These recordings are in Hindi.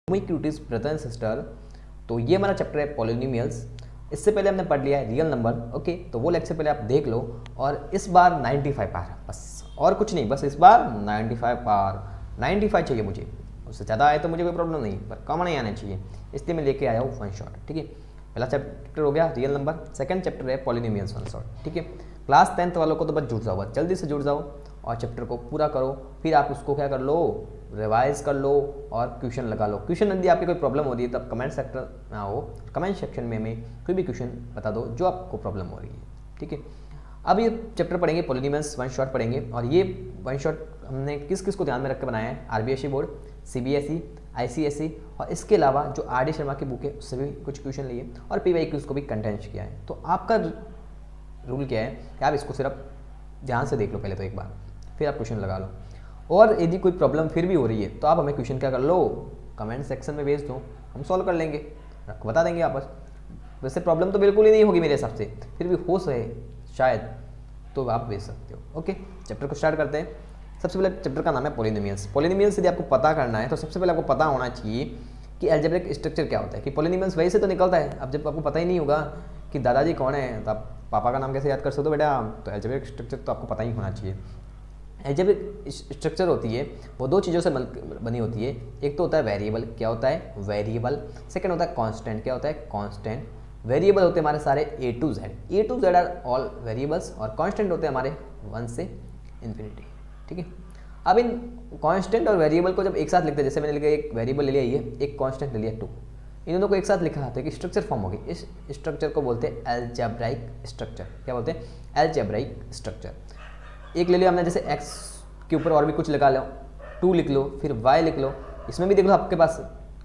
Cuties brother and sister. तो ये हमारा चैप्टर है पॉलिनोमियल्स। इससे पहले हमने पढ़ लिया है रियल नंबर। ओके, तो वो लेक्चर पहले आप देख लो। और इस बार 95 पार, बस और कुछ नहीं, बस इस बार 95 पार, 95 चाहिए मुझे। उससे ज़्यादा आए तो मुझे कोई प्रॉब्लम नहीं, पर कम नहीं आना चाहिए, इसलिए मैं लेके आया हूँ वन शॉट। ठीक है, पहला चैप्टर हो गया रियल नंबर, सेकंड चैप्टर है पॉलिनोमियल्स वन शॉट। ठीक है, क्लास 10th वालों को तो बस जुड़ जाओ, बस जल्दी से जुड़ जाओ और चैप्टर को पूरा करो। फिर आप उसको क्या कर लो, रिवाइज कर लो और क्वेश्चन लगा लो। क्वेश्चन यदि आपकी कोई प्रॉब्लम हो रही है तो आप कमेंट सेक्टर में आओ, कमेंट सेक्शन में हमें कोई भी क्वेश्चन बता दो जो आपको प्रॉब्लम हो रही है। ठीक है, अब ये चैप्टर पढ़ेंगे पॉलिनोमियल्स वन शॉट पढ़ेंगे। और ये वन शॉट हमने किस किस को ध्यान में रख के बनाया है, आरबीएसई बोर्ड, सीबीएसई, आईसीएसई और इसके अलावा जो आर डी शर्मा की बुक है उससे भी कुछ क्वेश्चन लिए और पीवाई क्यूज को भी कंटेंट किया है। तो आपका रूल क्या है कि आप इसको सिर्फ ध्यान से देख लो पहले तो एक बार, फिर आप क्वेश्चन लगा लो। और यदि कोई प्रॉब्लम फिर भी हो रही है तो आप हमें क्वेश्चन क्या कर लो, कमेंट सेक्शन में भेज दो, हम सॉल्व कर लेंगे, बता देंगे आपस। वैसे प्रॉब्लम तो बिल्कुल ही नहीं होगी मेरे हिसाब से, फिर भी हो सके शायद, तो आप भेज सकते हो। ओके, चैप्टर को स्टार्ट करते हैं। सबसे पहले चैप्टर का नाम है पॉलिनोमियल्स। पॉलिनोमियल्स यदि आपको पता करना है तो सबसे पहले आपको पता होना चाहिए कि अलजेब्रिक स्ट्रक्चर क्या होता है, कि पॉलिनोमियल्स वही से तो निकलता है। अब जब आपको पता ही नहीं होगा कि दादाजी कौन है तो आप पापा का नाम कैसे याद कर सकते हो बेटा, तो अलजेब्रिक स्ट्रक्चर तो आपको पता ही होना चाहिए। अलजेब्रिक स्ट्रक्चर होती है वो दो चीज़ों से बनी होती है। एक तो होता है वेरिएबल, क्या होता है वेरिएबल। सेकंड होता है कांस्टेंट, क्या होता है कांस्टेंट। वेरिएबल होते हैं हमारे सारे A to Z are all variables, और कांस्टेंट होते हैं हमारे 1 से इन्फिनिटी। ठीक है, अब इन कांस्टेंट और वेरिएबल को जब एक साथ लिखते हैं, जैसे मैंने लिखा एक वेरिएबल ले लिया ये, एक कांस्टेंट ले लिया 2, इन दोनों को एक साथ लिखा तो एक स्ट्रक्चर फॉर्म होगी। इस स्ट्रक्चर को बोलते हैं अलजेब्राइक स्ट्रक्चर। क्या बोलते हैं, अलजेब्राइक स्ट्रक्चर। एक ले लिया हमने, जैसे x के ऊपर और भी कुछ लगा लो, 2 लिख लो, फिर y लिख लो। इसमें भी देख लो आपके पास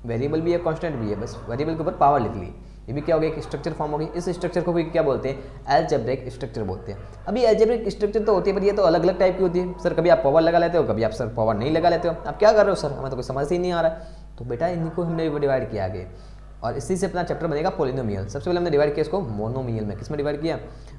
वेरिएबल भी है कांस्टेंट भी है, बस वेरिएबल के ऊपर पावर लिख ली, ये भी क्या हो गया, एक स्ट्रक्चर फॉर्म होगी। इस स्ट्रक्चर को भी क्या बोलते हैं, अलजेब्रिक स्ट्रक्चर बोलते हैं। अभी अलजेब्रिक स्ट्रक्चर तो होती है, पर ये तो अलग अलग टाइप की होती है। सर कभी आप पावर लगा लेते हो, कभी आप सर पावर नहीं लगा लेते हो। आप क्या कर रहे हो सर, हमें तो कोई समझ ही नहीं आ रहा है। तो बेटा इनको हमने डिवाइड किया आगे, और इसी से अपना चैप्टर बनेगा पॉलिनोमियल। सबसे पहले हमने डिवाइड किया इसको मोनोमियल में। किस में डिवाइड किया,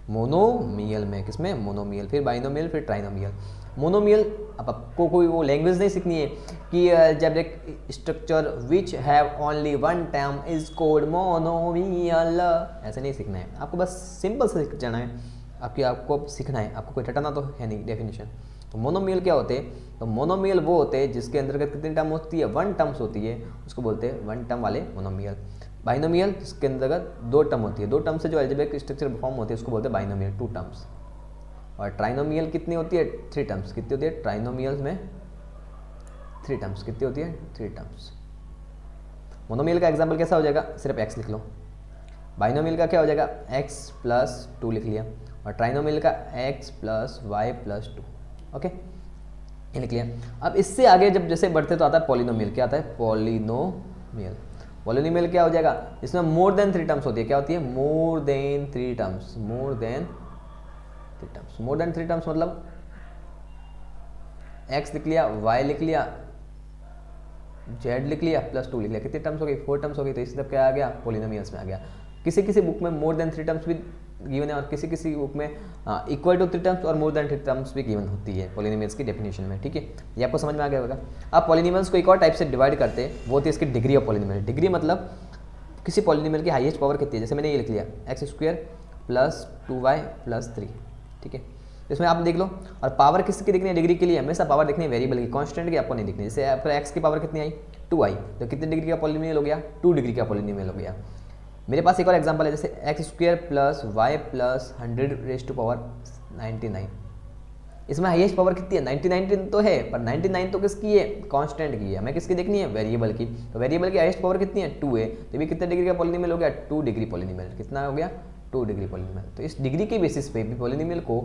मोनोमियल में। किसमें, मोनोमियल, फिर बाइनोमियल, फिर ट्राइनोमियल। मोनोमियल, अब आपको कोई वो लैंग्वेज नहीं सीखनी है कि algebraic structure which have only one term is called monomial, ऐसे नहीं सीखना है आपको, बस सिंपल से सीख जाना है। आपको सीखना है, आपको कोई रटाना तो है नहीं डेफिनेशन। तो मोनोमियल क्या होते हैं, तो मोनोमियल वो होते हैं जिसके अंतर्गत कितनी टर्म होती है, 1 टर्म्स होती है, उसको बोलते हैं 1 टर्म वाले मोनोमियल। बाइनोमियल जिसके अंतर्गत 2 टर्म होती है, 2 टर्म से जो अलजेब्रिक स्ट्रक्चर फॉर्म होती है उसको बोलते हैं बाइनोमियल, 2 टर्म्स। और ट्राइनोमियल कितनी होती है, 3 टर्म्स। कितनी होती है ट्राइनोमियल में, 3 टर्म्स। कितनी होती है, 3 टर्म्स। मोनोमियल का एग्जाम्पल कैसा हो जाएगा, सिर्फ x लिख लो। बाइनोमियल का क्या हो जाएगा, x + 2 लिख लिया, और ट्राइनोमियल का x + y + 2। ओके, ये लिख लिया। अब इससे आगे जब जैसे बढ़ते तो आता है पॉलिनोमियल। क्या आता है, पॉलिनोमियल। पॉलिनोमियल क्या हो जाएगा, इसमें मोर देन 3 टर्म्स होती है। क्या होती है, more than 3 terms. More than 3 terms, more than 3 terms मतलब x लिख लिया, y लिख लिया, z लिख लिया, +2 लिख लिया। कितनी टर्म्स हो गई, 4 टर्म्स हो गई। तो इस तरफ क्या आ गया, पॉलिनोमियल्स में आ गया। किसी किसी बुक में मोर देन 3 टर्म्स भी गिवन है, और किसी किसी बुक में इक्वल टू 3 टर्म्स और मोर देन 3 टर्म्स भी गिवन होती है पॉलिनोमियल्स की डेफिनेशन में। ठीक है, ये आपको समझ में आ गया होगा। अब पॉलिनोमियल्स को एक और टाइप से डिवाइड करते हैं, वो होती है इसकी डिग्री ऑफ पॉलिनोमियल। डिग्री मतलब किसी पॉलिनोमियल की हाईएस्ट पावर कितनी है। जैसे मैंने ये लिख लिया x² + 2y + 3। ठीक है, इसमें आप देख लो, और पावर किसकी दिखनी है, डिग्री के लिए हमेशा पावर दिखनी है वेरिएबल की, कांस्टेंट की आपको नहीं दिखनी। जैसे आपका x की पावर कितनी आई, 2i, तो कितनी डिग्री का पॉलिनोमियल हो गया, 2 डिग्री का पॉलिनोमियल हो गया। मेरे पास एक और एग्जांपल है, जैसे x² + y + 100⁻99। इसमें हाईएस्ट पावर कितनी है, 99 तो है, पर 99 तो किसकी है, कांस्टेंट की है। हमें किसकी देखनी है, वेरिएबल की। तो वेरिएबल की हाईएस्ट पावर कितनी है, 2 है। तो ये कितने डिग्री का पॉलिनोमियल हो गया, 2 डिग्री पॉलिनोमियल। कितना हो गया, 2 डिग्री पॉलिनोमियल। तो इस डिग्री के बेसिस पे भी पॉलिनोमियल को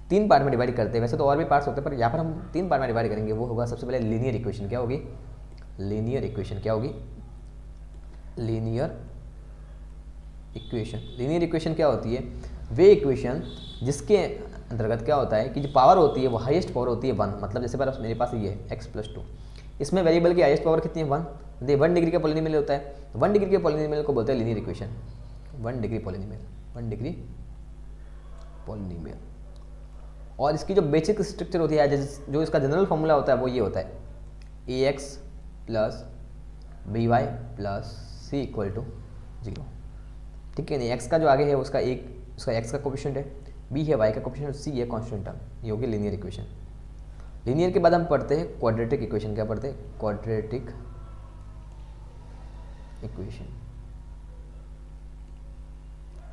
3 पार्ट में डिवाइड करते हैं। वैसे तो और भी पार्ट्स होते हैं, पर यहाँ पर हम 3 पार्ट में डिवाइड करेंगे। वो होगा सबसे पहले लीनियर इक्वेशन। क्या होगी, लीनियर इक्वेशन। क्या होगी, लीनियर इक्वेशन। लीनियर इक्वेशन क्या होती है, वे इक्वेशन जिसके अंतर्गत क्या होता है कि जो पावर होती है वो हाईएस्ट पावर होती है 1। मतलब जैसे मेरे पास ये है x + 2, इसमें वेरिएबल की हाईएस्ट पावर कितनी है, 1। 1 डिग्री का पॉलिनोमियल होता है। 1 डिग्री के पॉलिनोमियल को बोलते हैं linear equation. 1 degree polynomial, 1 degree polynomial. और इसकी जो बेसिक स्ट्रक्चर होती है, जो इसका जनरल फॉर्मूला होता है वो ये होता है ax + b y plus C equal to 0। ठीक है, नहीं एक्स का जो आगे है उसका एक्स का कोफिशिएंट है, बी है वाई का कोफिशिएंट, सी है कांस्टेंट टर्म, ये होगी लीनियर इक्वेशन। लीनियर के बाद हम पढ़ते हैं क्वाड्रेटिक इक्वेशन। क्या पढ़ते हैं? Quadratic equation.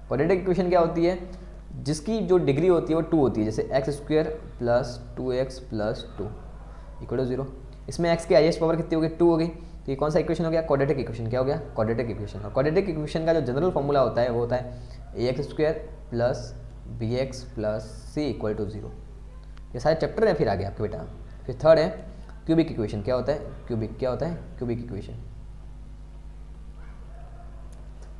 क्वाड्रेटिक इक्वेशन क्या होती है? जिसकी जो डिग्री होती है वो 2 होती है, जैसे x square plus 2x plus 2 equal to 0। इसमें x की हाईएस्ट पावर कितनी होगी? 2 हो गई। तो ये कौन सा इक्वेशन हो गया? Quadratic equation. क्या हो गया? Quadratic equation. और क्वाड्रेटिक इक्वेशन का जो जनरल फॉर्मूला होता है वो होता है ax square plus bx plus c equal to 0। ये सारे चैप्टर हैं फिर आगे आपके बेटा। फिर थर्ड है क्यूबिक इक्वेशन। क्या होता है? क्यूबिक क्या होता है? Cubic equation.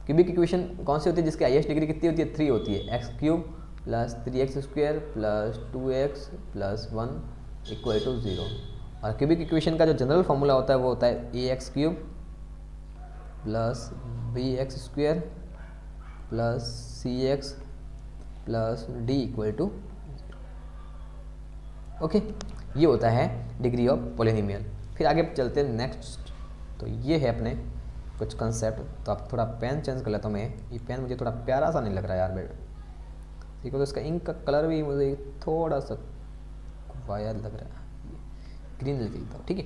क्यूबिक इक्वेशन कौन सी होती है? जिसकी हाईएस्ट डिग्री कितनी होती है? 3 होती है। X cube plus 3x square plus 2x plus 1 equal to 0। और क्यूबिक इक्वेशन का जो जनरल फॉर्मूला होता है वो होता है ax cube plus bx square plus cx plus d equal to 0। Okay, ये होता है डिग्री ऑफ पॉलिनोमियल। फिर आगे चलते हैं नेक्स्ट। तो ये है अपने कुछ कंसेप्ट। तो आप थोड़ा पेन चेंज कर लेता हूँ मैं, ये पेन मुझे थोड़ा प्यारा सा नहीं लग रहा है यार बेटा। देखो तो इसका इंक का कलर भी मुझे थोड़ा सा वायर लग रहा है, ग्रीन लिख देता हूँ। ठीक है,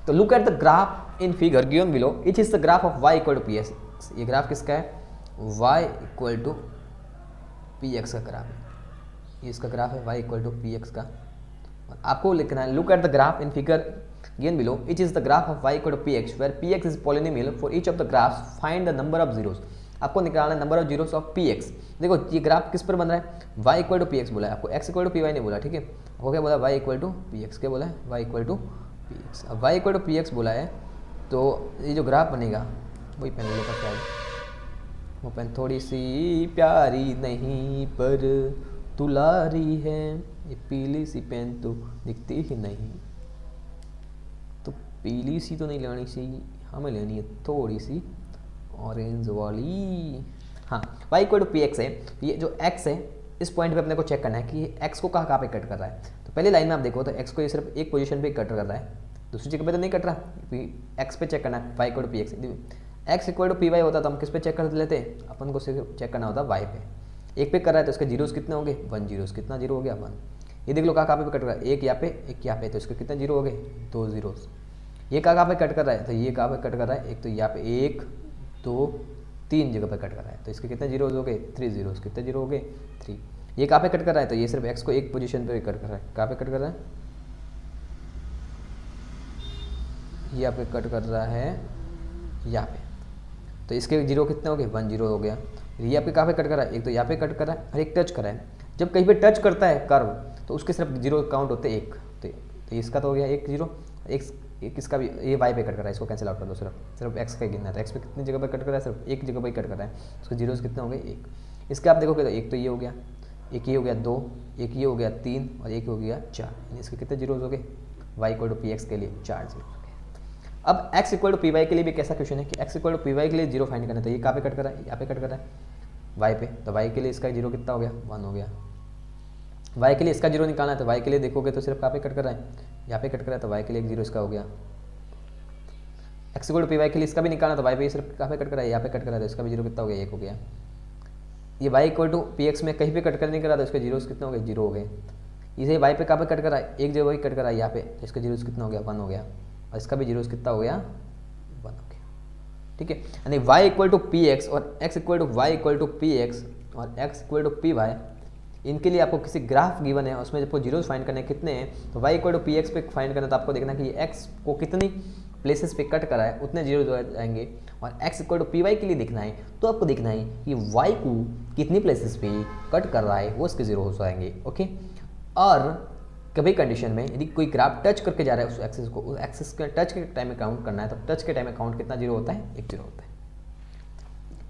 तो look at the graph in figure given below. It is the graph of y equal to p x. ये ग्राफ किसका है? y equal to p x का ग्राफ है। ये इसका ग्राफ है y equal to p x का। और आपको लिखना है look at the graph in figure given below, it is the graph of y equal to px where px is polynomial for each of the graphs find the number of zeros। आपको निकालना है number of zeros of px। देखो ये ग्राफ किस पर बन रहा है? y इक्वल टू px बोला है आपको, x इक्वल टू py नहीं बोला। ठीक है, आपको क्या बोला? y equal to px। क्या बोला है? y equal to px। अब y इक्वल टू px बोला है तो ये जो ग्राफ बनेगा वही पेन लेकर क्या है, वो पेन थोड़ी सी प्यारी नहीं पर तुलारी है, ये पीली सी पेन तो दिखती ही नहीं। तो पीली सी तो नहीं लेनी चाहिए, हमें लेनी है थोड़ी सी ऑरेंज वाली। हाँ, y equal to p x है। ये जो x है इस पॉइंट पे अपने को चेक करना है कि ये x को कहाँ पे कट कर रहा है। तो पहली लाइन में आप देखो तो x को ये सिर्फ एक पोजीशन पे कट कर रहा है, दूसरी जगह पे तो नहीं कट रहा। x पे चेक करना है y equal to p x. x equal to p y होता तो हम किस पे चेक कर लेते? अपन को सिर्फ चेक करना होता y पे। एक पे कर रहा है तो इसके जीरोस कितने होंगे? 1 जीरोस। कितना जीरो हो गया? 1। ये देख लो कहाँ पे कट रहा है, एक यहाँ पे एक यहाँ पे, तो इसके कितने जीरो हो गए? 2 जीरोस। ये कहाँ पे कट कर रहा है? तो ये कहाँ पे कट कर रहा है? एक तो यहाँ पे 1 2 3 जगह पे कट कर रहा है, तो इसके कितने जीरोस हो गए? 3 जीरोस। कितने जीरो हो गए? 3। ये कहाँ पे कट कर रहा है? तो ये सिर्फ x को एक पोजीशन पे कट कर रहा है। कहाँ पे कट कर रहा है? यहाँ पे कट कर रहा है, यहाँ पे। तो इसके जीरो कितने हो गए? 1 जीरो हो गया। ये आपके कहाँ पे कट कर रहा है? एक तो यहाँ पे कट कर रहा है और एक टच कर रहा है। जब कहीं पे टच करता है कर्व तो उसके सिर्फ जीरो काउंट होते हैं 1। तो इसका तो हो गया 1 जीरो। एक इसका भी ये y पे कट कर रहा है, इसको कैंसिल आउट कर दो। सिर्फ x का गिनना है, तो x पे कितनी जगह पे कट कर रहा है? सिर्फ एक जगह पे कट कर रहा है। उसके जीरोस कितने हो गए? 1। इसके आप देखोगे तो एक तो ये हो गया, एक ये हो गया 2, एक ये हो गया 3 और एक हो गया 4। इसके कितने जीरोस हो गए? y equal to p x के लिए 4 जीरो हो गए। अब x equal to p y के लिए भी कैसा क्वेश्चन है कि x equal to p y के लिए जीरो फाइंड करना है। तो ये कहाँ पे कट कर रहा है? यहाँ पे कट कर रहा है y पे। तो y के लिए इसका जीरो कितना हो गया? 1 हो गया। y के लिए इसका जीरो निकालना है तो y के लिए देखोगे तो सिर्फ कहाँ पे कट कर रहा है? यहाँ पे कट कर रहा है, तो y के लिए एक जीरो इसका हो गया। x equal to p y के लिए इसका भी निकालना, तो y पे सिर्फ कहाँ पे कट कर रहा है? यहाँ पे कट कर रहा है, तो इसका भी जीरो कितना हो गया? 1 हो गया। ये y equal to p x में कहीं पे कट कर नहीं कर रहा, तो इसके जीरोस कितने हो गए? 0 हो गए। इसे y पे कहाँ पे कट कर रहा है? एक जगह ही कट कर रहा है यहाँ पे, तो इसका जीरोस कितना हो गया? 1 हो गया। और इसका भी जीरोस कितना हो गया? 1 हो गया। ठीक है, यानी y equal to p x और x equal to y equal to p x और x equal to p y, इनके लिए आपको किसी ग्राफ गिवन है, उसमें जब जीरोस फाइंड करने कितने हैं, तो y equal to p x पे फाइंड करना, तो आपको देखना कि ये x को कितनी प्लेसेस पे कट करा है उतने जीरोस हो जाएंगे। और x equal to p y के लिए देखना है तो आपको देखना है कि y को कितनी प्लेसेस पे कट कर रहा है, वो उसके जीरो हो जाएंगे। ओके, और कभी कंडीशन में यदि कोई ग्राफ टच करके जा रहा है उस एक्सिस को, उस एक्सिस के टच के टाइम में काउंट करना है, तो टच के टाइम में काउंट कितना जीरो होता है? 1 जीरो होता है।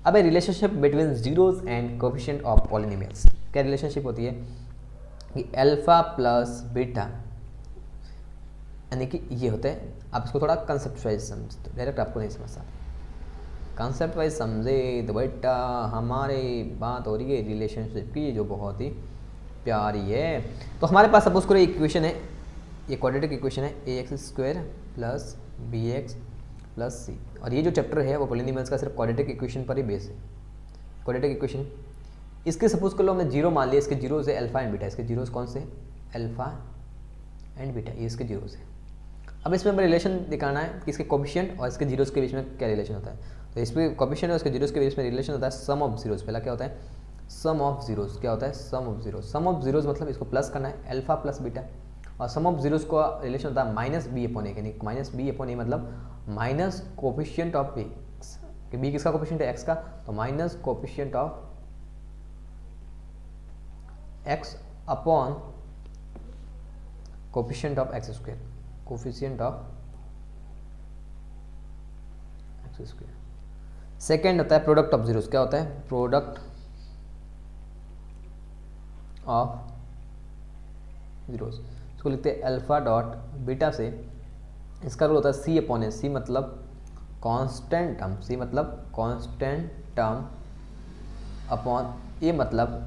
अब ए relationship between zeros and coefficient of polynomials. क्या रिलेशनशिप होती है कि अल्फा प्लस बीटा, यानी कि ये होते हैं। आप इसको थोड़ा कंसेप्ट वाइज समझते, डायरेक्ट आपको नहीं समझ सकते। कंसेप्ट वाइज समझे तो बेटा हमारे बात हो रही है रिलेशनशिप की, जो बहुत ही प्यारी है। तो हमारे पास सपोज करो इक्वेशन है, ये क्वाड्रेटिक इक्वेशन है ax square plus bx plus c, और ये जो चैप्टर है वो पॉलिनोमियल्स का सिर्फ क्वाड्रेटिक इक्वेशन पर ही बेस है, क्वाड्रेटिक इक्वेशन। इसके सपोज कर लो हमने जीरो मान लिया, इसके जीरोस है अल्फा एंड बीटा, इसके जीरोस कौन से अल्फा एंड बीटा, ये इसके जीरोस है। अब इसमें हमें रिलेशन दिखाना है कि इसके कोफिशिएंट और इसके जीरोस के बीच में क्या रिलेशन होता है। तो इसमें कोफिशिएंट और इसके जीरोस के बीच में रिलेशन होता है सम ऑफ जीरोस। पहला क्या होता है सम ऑफ जीरोस, क्या होता है sum of zeros. Sum of zeros मतलब इसको प्लस करना है अल्फा प्लस बीटा, और सम ऑफ जीरोस का रिलेशन होता है माइनस बी अपॉन ए, यानी माइनस बी अपॉन ए मतलब माइनस कोफिशिएंट ऑफ एक्स, कि बी किसका कोफिशिएंट है एक्स का, तो minus coefficient of x upon coefficient of x square, coefficient of x square. Second होता है प्रोडक्ट ऑफ जीरोस, क्या होता है प्रोडक्ट ऑफ जीरोस, इसको लिखते हैं अल्फा डॉट बीटा से। इसका रूल होता है सी अपॉन ए, सी मतलब कांस्टेंट टर्म, सी मतलब कांस्टेंट टर्म अपॉन ए मतलब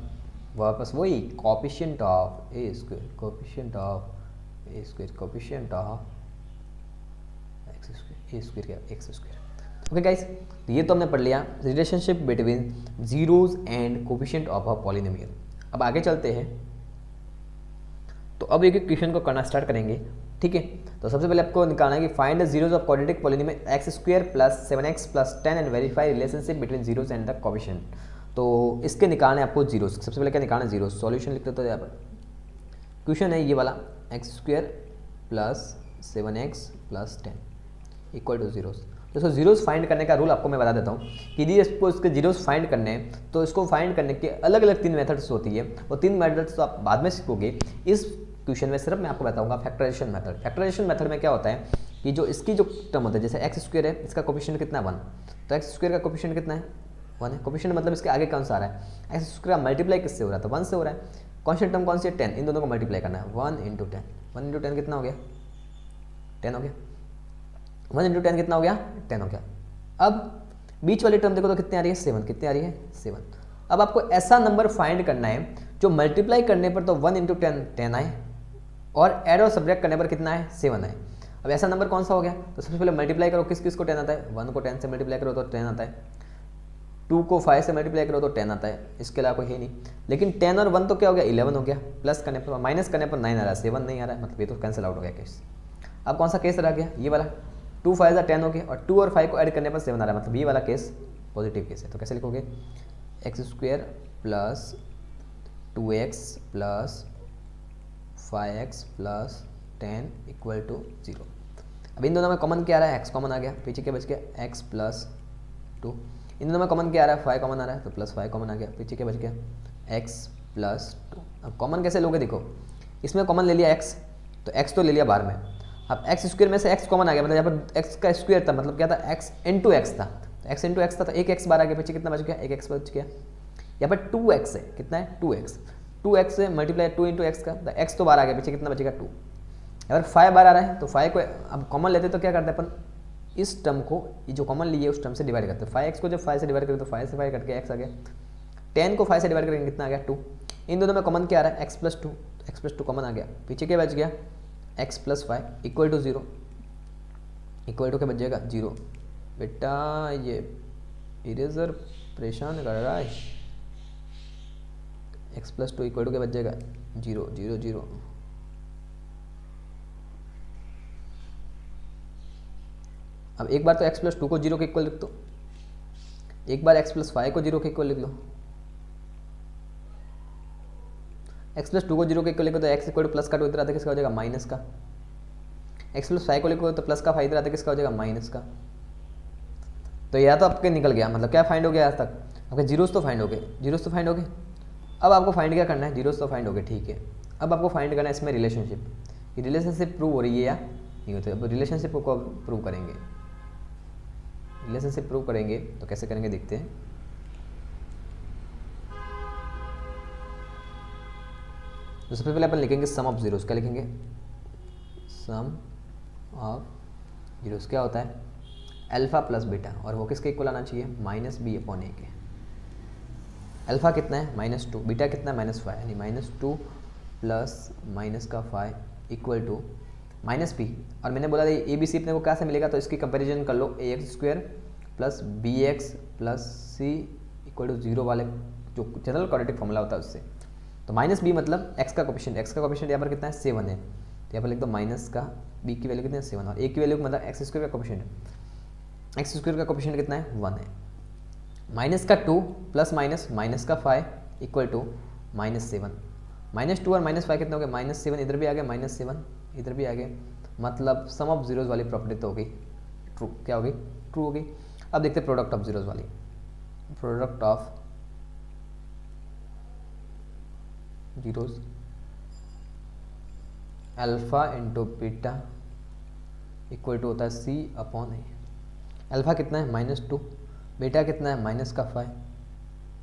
वापस वही coefficient of A square, coefficient of A square, coefficient of x square, A square क्या एक्स स्क्वायर। ओके गाइस, तो ये तो हमने पढ़ लिया relationship between zeros and coefficient of a polynomial. अब आगे चलते हैं, तो अब एक क्वेश्चन को करना स्टार्ट करेंगे, ठीक है। तो सबसे पहले आपको निकालना है कि find the zeros of quadratic polynomial x square plus 7x plus 10 and verify relationship between zeros and the coefficient. तो इसके निकालने आपको जीरोस, सबसे पहले क्या निकालना है जीरोस, सॉल्यूशन लिख देते हो यहाँ पर। क्वेश्चन है ये वाला x square plus 7x plus 10 equal two zeros. दोस्तों जीरोस फाइंड करने का रूल आपको मैं बता देता हूँ कि यदि इसको इसके जीरोस फाइंड करने हैं तो इसको फाइंड करने के अलग अलग 3 मेथड्स होती है, वो 3 मेथड्स तो आप बाद में सीखोगे। इस क्वेश्चन में सिर्फ मैं आपको बताऊंगा फैक्टराइजेशन मेथड। फैक्टराइजेशन मेथड में क्या होता है कि जो इसकी जो टर्म होता है, जैसे एक्स स्क्वायर है, इसका कोफिशिएंट कितना है 1, तो एक्स स्क्वायर का कोफिशिएंट कितना है 1 है। कोफिशिएंट मतलब इसके आगे कौन सा आ रहा है, एक्स स्क्वायर मल्टीप्लाई किससे हो रहा है, तो 1 से हो रहा है। कॉन्स्टेंट टर्म कौन सी है 10, इन दोनों को मल्टीप्लाई करना है 1 इंटू 10, 1 इंटू 10 कितना हो गया 10 हो गया, 1 इंटू 10 कितना हो गया 10 हो गया। अब बीच वाली टर्म देखो तो कितनी आ रही है 7, कितनी आ रही है 7। अब आपको ऐसा नंबर फाइंड करना है जो मल्टीप्लाई करने पर तो 1 इंटू 10 आए और ऐड और सब्ट्रैक्ट करने पर कितना है 7 आए। अब ऐसा नंबर कौन सा हो गया, तो सबसे पहले मल्टीप्लाई करो, किस किस को 10 आता है, 1 को 10 से मल्टीप्लाई करो तो 10 आता है, 2 को 5 से मल्टीप्लाई करो तो 10 आता है, इसके अलावा कोई है नहीं। लेकिन 10 और 1 तो क्या हो गया 11 हो गया, प्लस करने पर माइनस करने पर 9 आ रहा है, 7 नहीं आ रहा है, मतलब ये तो कैंसिल आउट हो गया केस। अब कौन सा केस रह गया, ये वाला 2 5 10 हो गया और 2 और 5 को ऐड करने पर 7 आ रहा है, मतलब ये वाला केस पॉजिटिव केस है। तो कैसे लिखोगे x square plus 2x plus 5x plus 10 equal to 0। अब इन दोनों में कॉमन क्या आ रहा है, x कॉमन आ गया, पीछे क्या बच गया x प्लस 2। इन दोनों में कॉमन क्या आ रहा है 5 कॉमन आ रहा है, तो प्लस 5 कॉमन आ गया, पीछे क्या बच गया x प्लस 2। अब कॉमन कैसे लोगे, देखो इसमें कॉमन ले लिया x, तो x तो ले लिया बाहर में। अब एक्स स्क्वायर में से x कॉमन आ गया, मतलब यहाँ पर x का स्क्वायर था, मतलब क्या था x इंटू एक्स था, तो x इंटू एक्स था, तो एक x बाहर आ गया, पीछे कितना बच गया एक x बच गया। यहाँ पर 2x है, कितना है 2x से मल्टीप्लाई 2 इंटू एक्स का, तो x तो बाहर आ गया, पीछे कितना बचेगा 2। अगर 5 बार आ रहा है तो 5 को अब कॉमन लेते तो क्या करते हैं अपन, इस टर्म को ये जो कॉमन लिए उस टर्म से डिवाइड करते हैं। 5x को जब 5 से डिवाइड करें तो 5 से 5 कट के x आ गया, 10 को 5 से डिवाइड करेंगे कितना आ गया 2। इन दोनों में कॉमन क्या आ रहा है x प्लस 2, तो x प्लस 2 कॉमन आ गया, पीछे क्या बच गया x plus 5 equal to 0, equal to क्या बच जाएगा 0। बेटा ये इरेजर परेशान कर रहा है, x प्लस 2 इक्वल टू क्या बच जाएगा 0 0 0। अब एक बार तो x प्लस 2 को 0 के इक्वल लिख दो, एक बार x प्लस 5 को 0 के इक्वल लिख लो। x प्लस 2 को 0 के इक्वल लिखो तो x इक्वल टू प्लस का 2 इधर आता है, किसका हो जाएगा माइनस का। x प्लस 5 को लिखो तो प्लस का 5 इधर आता है, किसका हो जाएगा माइनस का। तो यह तो आपके निकल गया, मतलब क्या फाइंड हो गया आज तक आपके जीरोस तो फाइंड हो गए, जीरोस तो फाइंड हो गए। अब आपको फाइंड क्या करना है, जीरोस तो फाइंड हो गए, ठीक है। अब आपको फाइंड करना है इसमें रिलेशनशिप, ये रिलेशनशिप प्रूव हो रही है या नहीं होती। अब रिलेशनशिप को प्रूव करेंगे, रिलेशनशिप प्रूव करेंगे तो कैसे करेंगे देखते हैं। तो सबसे पहले अपन लिखेंगे सम ऑफ जीरोस, क्या लिखेंगे सम ऑफ जीरोस, क्या होता है अल्फा प्लस बीटा, और वो किसके इक्वल आना चाहिए माइनस बी अपॉन ए के। अल्फा कितना है -2, बीटा कितना है -5, यानी -2 प्लस माइनस का 5 इक्वल टू माइनस बी, और मैंने बोला था ए बी सी अपने को कैसे मिलेगा, तो इसकी कंपैरिजन कर लो, A X square plus B X plus C equal to 0 वाले जो जनरल क्वाड्रेटिक फॉर्मूला होता है उससे। तो माइनस बी मतलब एक्स का कोफिशिएंट यहाँ पर कितना है 7 है, तो यहाँ पर लिख दो माइनस का बी की वैल्यू कितनी है 7, और ए की वैल्यू मतलब एक्स स्क्वायर का कोफिशिएंट, एक्स स्क्वायर का कोफिशिएंट कितना है 1 है। माइनस का 2 प्लस माइनस का 5 इक्वल टू -7, -2 और -5 कितना हो गया -7, इधर भी आ गया -7, इधर भी आ गया, मतलब सम ऑफ जीरोज वाली प्रॉपर्टी तो होगी ट्रू, क्या होगी ट्रू होगी। अब देखते हैं प्रोडक्ट ऑफ जीरोज वाली, product of zeros alpha into beta equal to होता है सी अपॉन ए। अल्फा कितना है -2, बीटा कितना है -5,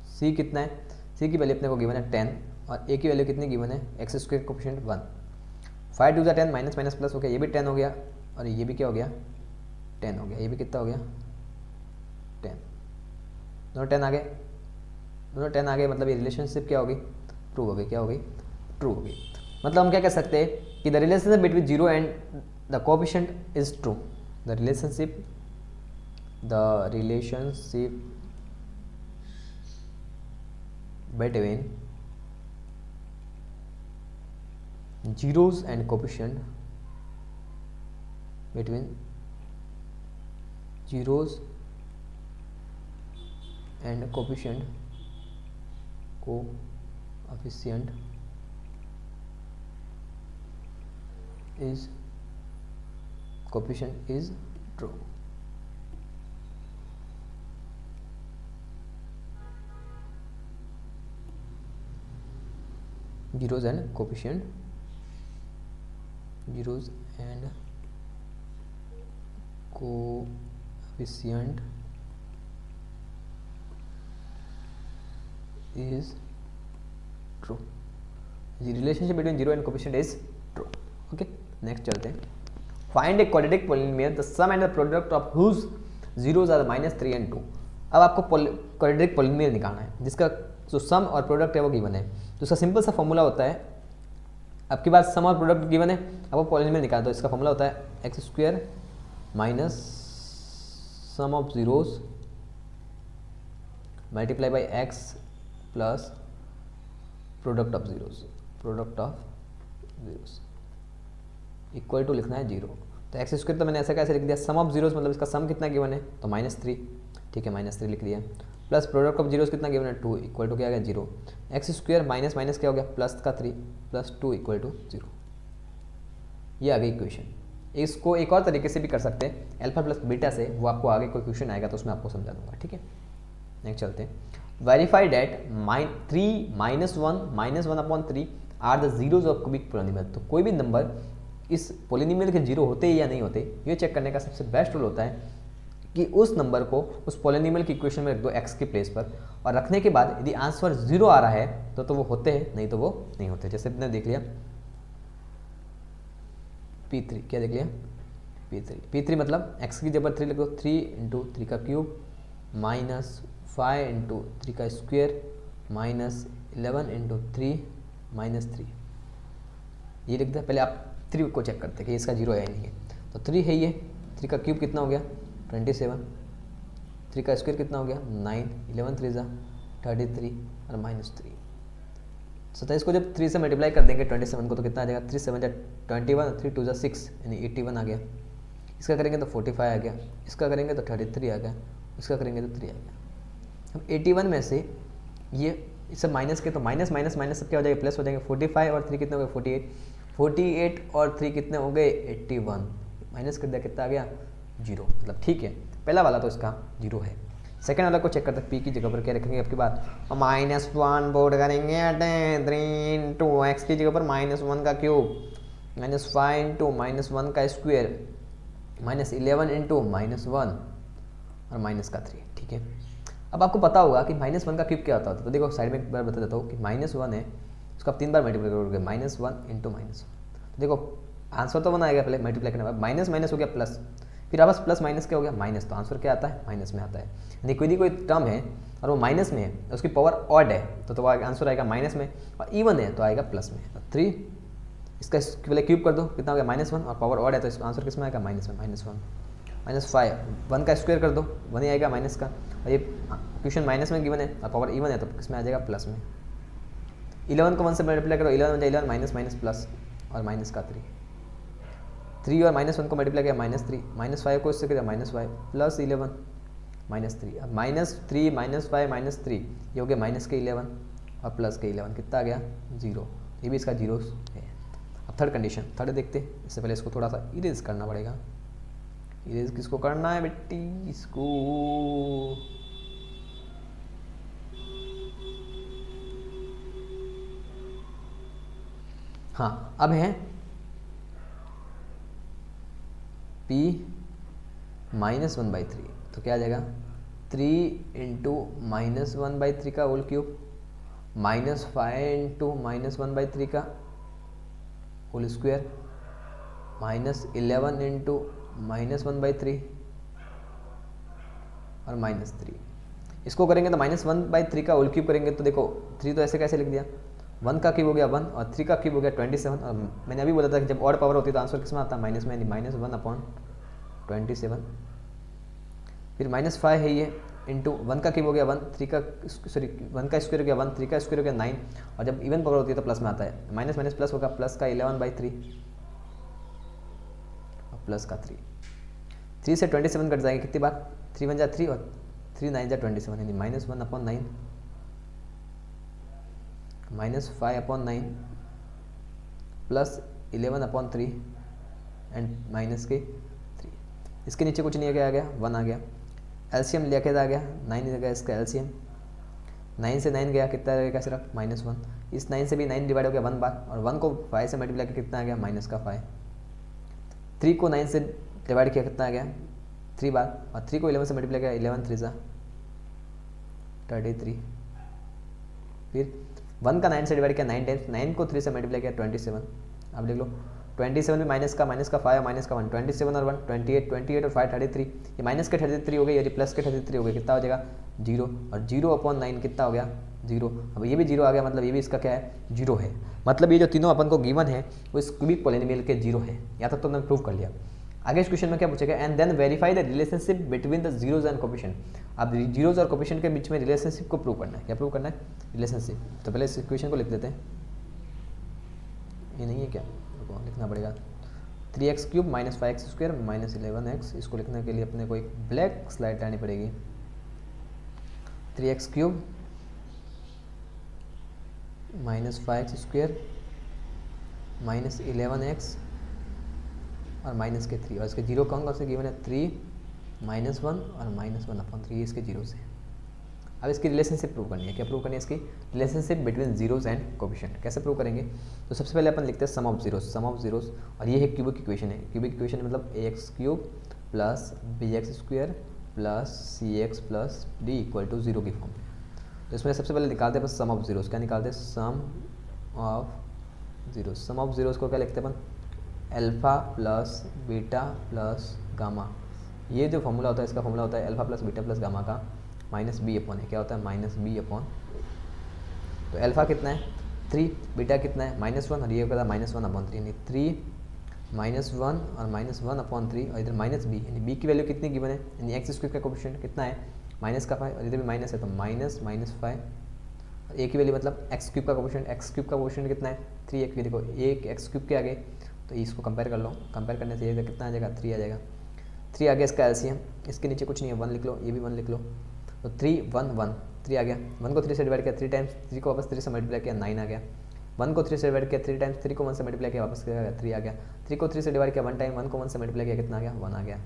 सी कितना है, सी की वैल्यू अपने को गिवन है 10 और ए की वैल्यू कितनी गिवन है x square coefficient 1। 5 2 10 minus minus plus हो गया, ये भी 10 हो गया और ये भी क्या हो गया 10 हो गया, ये भी कितना हो गया 10, दोनों 10 आ गए, दोनों 10 आ गए, मतलब ये रिलेशनशिप क्या होगी ट्रू हो गई, क्या हो गई ट्रू हो गई। मतलब हम क्या कह सकते हैं कि the relationship between zero and the coefficient is true, the relationship between zeros and coefficient, between zeros and coefficient is true। zeros and coefficient is true, the relationship between zero and coefficient is true। okay, next चलते हैं। find a quadratic polynomial the sum and the product of whose zeros are -3 and 2। अब आपको क्वाड्रेटिक पोलिनोमियल निकालना है जिसका जो सम और प्रोडक्ट है वो गिवन है, तो उसका सिंपल सा फॉर्मूला होता है, आपके पास सम और प्रोडक्ट गिवन है, अब वो पोलिनोमियल निकालना, तो इसका फॉर्मूला होता है x square minus sum of zeros multiply by x plus product of zeros equal to लिखना है 0। तो एक्स स्क्वायर तो मैंने ऐसा कैसे लिख दिया, सम ऑफ जीरोस मतलब इसका सम कितना गिवन है तो -3, ठीक है -3 लिख दिया, प्लस प्रोडक्ट ऑफ जीरोस कितना गिवन है 2 इक्वल टू क्या आ गया 0, एक्स स्क्वायर माइनस माइनस क्या हो गया प्लस का 3 प्लस 2 इक्वल टू 0। ये आ गई इक्वेशन। इसको एक और तरीके से भी कर सकते हैं अल्फा प्लस बीटा से, वो आपको आगे कोई क्वेश्चन आएगा तो उसमें आपको समझा दूंगा, ठीक है। नेक्स्ट चलते हैं। Verify that 3 -1 1/3 are the zeros of cubic polynomial. तो कोई भी नंबर इस पोलिनोमियल के जीरो होते या नहीं होते, ये चेक करने का सबसे बेस्ट रूल होता है कि उस नंबर को उस पोलिनोमियल की इक्वेशन में रख दो एक्स के प्लेस पर, और रखने के बाद यदि आंसर 0 आ रहा है तो वो होते हैं, नहीं तो वो नहीं होते। जैसे आपने देख लिया P3, क्या देख लिया P3 मतलब x की जगह 3 लिख दो, 3 × 3 का क्यूब माइनस 5 × 3 का स्क्वायर माइनस 11 × 3 -3, ये लिख दो। पहले आप 3 को चेक करते हैं कि इसका 0 है या नहीं है, तो 3 है ये, 3 का क्यूब कितना हो गया 27, 3 का स्क्वायर कितना हो गया 9, 11 3 33 और -3 27 को जब 3 से मल्टीप्लाई कर देंगे 27 को तो कितना आ जाएगा 3 7 21, 3 2 6 यानी 81 आ गया। इसका करेंगे तो 45 आ गया, इसका करेंगे तो 33 आ गया, इसका करेंगे तो 3 आ गया। अब 81 में से ये सब माइनस के, तो माइनस माइनस माइनस सब क्या हो जाएगा प्लस हो जाएंगे। 45 और 3 कितने हो गए 48 और 3 कितने हो गए 81, माइनस कर दिया कितना आ गया 0, मतलब ठीक है। पहला वाला तो इसका 0 है। सेकंड वाला को चेक करते हैं, पी की जगह पर क्या रखेंगे आपकी बात, -1 बोर्ड करेंगे 3 × x की जगह पर -1 का क्यूब -5 × -1 का स्क्वायर -11 × -1 और माइनस का 3, ठीक है। अब आपको पता होगा कि -1 का क्यूब क्या होता है, तो देखो साइड में एक बार बता देता हूँ कि -1 है, उसको आप 3 बार मल्टीप्लाई करोगे -1 × -1, तो देखो आंसर तो 1 आएगा, पहले मल्टीप्लाई करने के बाद माइनस माइनस हो गया प्लस, फिर आपस प्लस माइनस क्या हो गया माइनस, तो आंसर क्या आता है माइनस में आता है। यदि कोई टर्म है और वो माइनस में है, उसकी पावर ऑड है तो आंसर आएगा माइनस में, और इवन है तो आएगा प्लस में। 3 इसका पहले क्यूब कर दो, कितना हो गया -1, और पावर ऑड है तो इसका आंसर किस में आएगा -1 -5 1 का स्क्वायर कर दो 1 ही आएगा माइनस का, और ये क्वेश्चन माइनस में गिवन है और पावर इवन है तो किस में आ जाएगा प्लस में। 11 को 1 से मल्टीप्लाई करो 11 11 माइनस माइनस प्लस और माइनस का 3 और -1 को मल्टीप्लाई किया -3 -5 को इससे किया -5 प्लस 11 -3 अब -3 -5 -3 ये हो गया माइनस के 11 और प्लस के 11 कितना आ गया 0, ये भी इसका 0 है। अब थर्ड कंडीशन थर्ड देखते, इससे पहले इसको थोड़ा सा इरेज करना पड़ेगा। इरेज किसको करना है बेटी, इसको हाँ अब है p -1/3 तो क्या आ जाएगा 3 इंटू -1/3 का होल क्यूब -5 इंटू -1/3 का होल स्क्वायर -11 इंटू -1/3 और -3। इसको करेंगे तो -1/3 का होल क्यूब करेंगे तो देखो 3 तो ऐसे कैसे लिख दिया, 1 का क्यूब हो गया 1 और 3 का क्यूब हो गया 27 और मैंने अभी बोला था कि जब ऑड पावर होती है तो आंसर किस में आता है माइनस में, -1/27। फिर -5 है ये इंटू 1 का क्यूब हो गया 1, 3 का सॉरी 1 का स्क्वायर हो गया 1, 3 का स्क्वायर हो गया 9 और जब इवन पावर होती है तो प्लस में आता है, माइनस माइनस प्लस होगा, प्लस का 11/3 और प्लस का 3 से 27 कट जाएंगे कितनी बार, 3 1 जा 3 और 3 9 जा 27 यानी -1/9 -5/9 प्लस 11/3 एंड माइनस के 3। इसके नीचे कुछ नहीं है, क्या आ गया 1 आ गया, एलसीएम लेके आ गया 9 आ गया इसका एलसीएम, 9 से 9 गया कितना रहेगा सिर्फ -1, इस 9 से भी 9 डिवाइड हो गया 1 बार और 1 को 5 से मल्टीप्लाई किया कितना आ गया माइनस का 5, 3 को 9 से डिवाइड किया कितना आ गया 3 बार और 3 को 11 से मल्टीप्लाई किया 11 3 33, फिर 1 का 9 से डिवाइड किया 9 टाइम्स, 9 को 3 से मल्टीप्लाई किया 27। अब देख लो 27 में माइनस का 5 और माइनस का 1, 27 और 1 28 और 5 33, ये माइनस के 33 हो गए, ये प्लस के 33 हो गए, कितना हो जाएगा 0 और 0/9 कितना हो गया 0। अब ये भी 0 आ गया, मतलब ये भी इसका क्या है 0 है, मतलब ये जो तीनों अपन को गिवन है वो इस क्यूबिक पॉलिनोमियल के 0 है, या तक तो हमने प्रूव कर लिया। आगे इस क्वेश्चन में क्या पूछेगा, and then verify the relationship between the zeros and coefficient. अब जीरोज और कोफिशिएंट के बीच में रिलेशनशिप को प्रूव करना है, क्या प्रूव करना है रिलेशनशिप। तो पहले इस क्वेश्चन को लिख देते हैं, ये नहीं है क्या लिखना पड़ेगा 3x³ - 5x² - 11x, इसको लिखने के लिए अपने को एक ब्लैक स्लाइड लानी पड़ेगी। 3x³ - 5x² - 11x और माइनस के 3 और इसके 0 कौन कौन से गिवन है 3 -1 और -1/3 इसके 0 से। अब इसकी रिलेशनशिप प्रूव करनी है, क्या प्रूव करनी है इसकी relationship between zeros and coefficient. कैसे प्रूव करेंगे, तो सबसे पहले अपन लिखते हैं सम ऑफ जीरोज और ये है क्यूबिक इक्वेशन है। क्यूबिक इक्वेशन मतलब ax³ + bx² + cx + d = 0 की फॉर्म में। तो इसमें सबसे पहले निकालते हैं सम ऑफ जीरोज, क्या निकालते हैं sum of zeros. Sum of zeros को क्या लिखते हैं अपन alpha plus beta plus gamma. ये जो फॉर्मूला होता है इसका फॉर्मूला होता है alpha plus beta plus gamma का -b/, क्या होता है -b/। तो अल्फा कितना है 3, बीटा कितना है -1 और ये होता है -1/3 यानी 3 -1 और -1/3 और इधर -b यानी b की वैल्यू कितनी गिवन है, यानी x² का कोफिशिएंट कितना है -5 और इधर भी माइनस है तो -5 और a की वैल्यू मतलब x³ का कोफिशिएंट कितना है 3। एक देखो एक x³ के आगे तो इसको कंपेयर कर लो, कंपेयर करने से ये कितना आ जाएगा 3 आ जाएगा। 3 आ गया इसका एलसीएम, इसके नीचे कुछ नहीं है 1 लिख लो, ये भी 1 लिख लो। तो 3 1 1 3 आ गया, 1 को 3 से डिवाइड किया 3 टाइम्स, 3 को वापस 3 से मल्टीप्लाई किया 9 आ गया। 1 को 3 से डिवाइड किया 3 टाइम्स, 3 को 1 से मल्टीप्लाई किया वापस किया 3 आ गया। 3 को 3 से डिवाइड किया 1 टाइम, 1 को 1 से मल्टीप्लाई किया कितना आ गया 1 आ गया।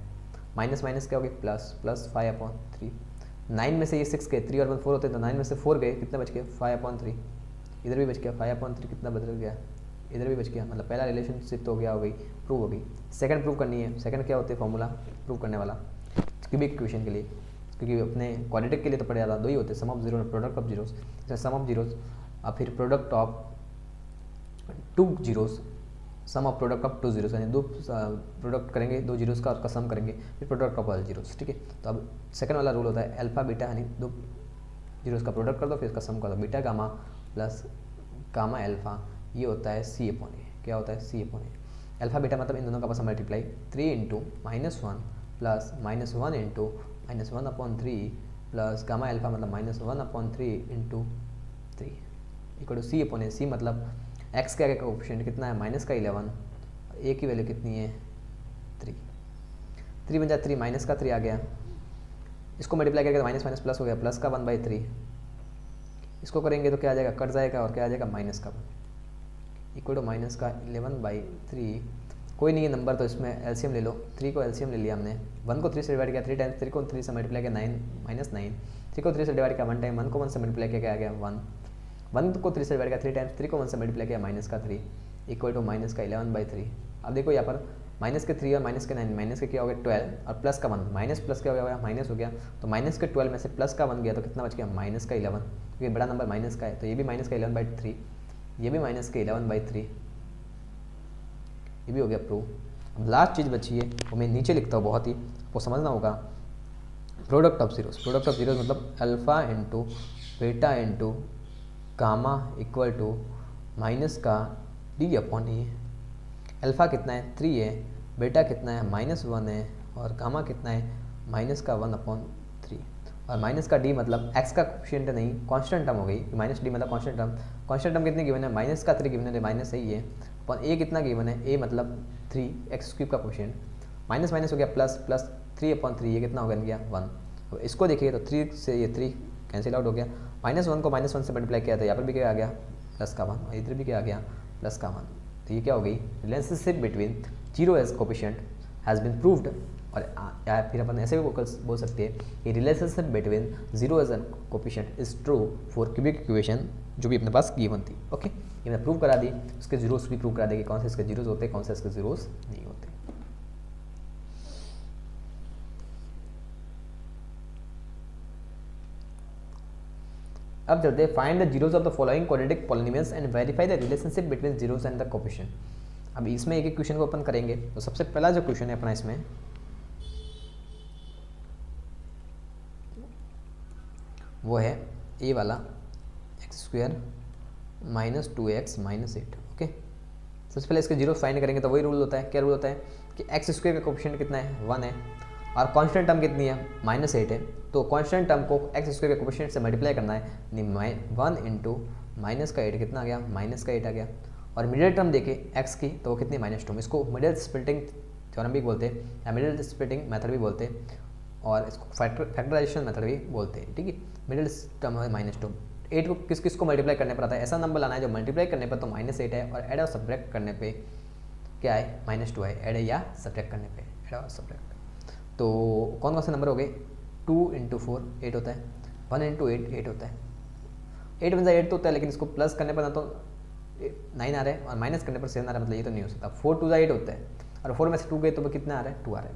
माइनस माइनस क्या हो गया प्लस 5/3। 9 में से ये 6 गए, 3 और 1 4 होते हैं तो 9 में से 4 गए, कितना बच गया 5/3। इधर भी बच गया 5/3, कितना बदल गया इधर भी बच गया, मतलब पहला रिलेशनशिप तो हो गया, हो गई प्रूव हो गई। सेकंड प्रूव करनी है, सेकंड क्या होते हैं फॉर्मूला प्रूव करने वाला क्यूबिक इक्वेशन के लिए, क्योंकि अपने क्वाड्रेटिक के लिए तो पड़े ज़्यादा 2 ही होते हैं, sum of zero product of zeros, sum of zeros और फिर product of 2 zeros, sum of product of 2 zeros, यानी 2 प्रोडक्ट करेंगे 2 जीरोस का, उसका सम करेंगे, फिर प्रोडक्ट ऑफ ऑल जीरोस। ठीक है, तो अब सेकंड वाला रूल होता है अल्फा बीटा, यानी 2 जीरोस का प्रोडक्ट कर दो फिर इसका सम कर दो, beta gamma plus gamma alpha, ये होता है C/A। क्या क्या होता है C upon A. Alpha beta मतलब इन दोनों का आपस में multiply 3 into -1 plus -1 into -1/3 plus gamma alpha मतलब -1/3 into 3 equal to C upon A. C मतलब एक्स का कोएफिशिएंट कितना है -11, ए की वैल्यू कितनी है 3। 3 बन जाए 3 माइनस का 3 आ गया, इसको मल्टीप्लाई करेंगे तो माइनस माइनस प्लस हो गया, प्लस का 1/3, इसको करेंगे तो क्या आ जाएगा कट जाएगा और क्या आ जाएगा माइनस का 1 इक्वल टू माइनस का 11/3। कोई नहीं है नंबर तो इसमें एलसीएम ले लो, 3 को एलसीएम ले लिया हमने, 1 को 3 से डिवाइड किया 3 टाइम्स, 3 को 3 से मल्टीप्लाई किया 9 -9, 3 को 3 से डिवाइड किया 1 टाइम, 1 को 1 से मल्टीप्लाई किया क्या आ गया 1, 1 को 3 से डिवाइड किया 3 टाइम्स, 3 को 1 से मल्टीप्लाई किया माइनस का 3 इक्वल टू माइनस का 11/3। अब देखो यहाँ पर माइनस के 3 और माइनस के 9, माइनस के क्या हो गया 12 और प्लस का 1, माइनस प्लस क्या हो गया माइनस हो गया, तो माइनस के 12 में से प्लस का 1 गया तो कितना बच गया माइनस का 11, क्योंकि बड़ा नंबर माइनस का है तो ये भी माइनस का 11/3, ये भी माइनस के 11/3, ये भी हो गया प्रूव। अब लास्ट चीज़ बची है वो मैं नीचे लिखता हूँ, बहुत ही आपको समझना होगा। Product of zeros, product of zeros मतलब alpha into beta into gamma equal to minus का डी अपॉन ए। अल्फ़ा कितना है 3 है, बीटा कितना है -1 है और गामा कितना है माइनस का 1/3 और माइनस का डी मतलब एक्स का कोएफिशिएंट नहीं कांस्टेंट टर्म हो गई, माइनस डी मतलब कांस्टेंट टर्म। कांस्टेंट टर्म कितने गिवन है माइनस का 3 गिवन है, माइनस सही है, और ए कितना गिवन है ए मतलब 3x³ का कोएफिशिएंट, माइनस माइनस हो गया प्लस, प्लस 3/3 ये कितना हो गया 1। तो इसको देखिए तो 3 से ये 3 कैंसिल आउट हो गया, -1 को -1 से मल्टीप्लाई किया था, यहाँ पर भी क्या आ गया प्लस का 1 और इधर भी क्या आ गया प्लस का 1। तो ये क्या हो गई relationship between zero as coefficient has been proved. और या फिर अपन ऐसे भी बोल सकते हैं कि relationship between zero as and coefficient is true for cubic equation जो भी अपने पास गिवन थी। ओके, ये मैंने प्रूव करा दी, उसके जीरोस भी प्रूव करा देंगे, कौन से इसके जीरोस होते हैं कौन से इसके जीरोस नहीं होते। अब चलते हैं find the zeros of the following quadratic polynomials and verify the relationship between zeros and the coefficient. अब इसमें एक एक क्वेश्चन को अपन करेंगे। तो सबसे पहला जो क्वेश्चन है अपना इसमें वो है ए वाला x² - 2x - 8। ओके, सबसे पहले इसके जीरो फाइंड करेंगे तो वही रूल होता है, क्या रूल होता है कि x² का कोएफिशिएंट कितना है 1 है और कांस्टेंट टर्म कितनी है -8 है, तो कांस्टेंट टर्म को x² के कोएफिशिएंट से मल्टीप्लाई करना है, 1 इंटू -8 कितना आ गया -8 आ गया, और मिडिल टर्म देखे x की तो वो कितनी -2। इसको मिडिल स्प्लिटिंग थ्योरम भी बोलते हैं या मिडिल स्प्लिटिंग मेथड भी बोलते हैं और इसको फैक्टराइजेशन मेथड भी बोलते हैं। ठीक है, मिडिल टर्म है -2। 8 को किस किस को मल्टीप्लाई करने पर आता है, ऐसा नंबर लाना है जो मल्टीप्लाई करने पर तो -8 है और ऐड और सब्ट्रैक्ट करने पे क्या है -2 है, ऐड या सब्ट्रैक्ट करने पे ऐड और सब्ट्रैक्ट। तो कौन कौन से नंबर हो गए 2 × 4 8 होता है, 1 × 8 8 होता है, 8 बन जाए 8 तो होता है, लेकिन इसको प्लस करने पर ना तो 9 आ रहा है और माइनस करने पर 7 आ रहा है, मतलब ये तो नहीं हो सकता। 4 × 2 = 8 होता है और 4 में से 2 गए तो कितना आ रहा है 2 आ रहा है।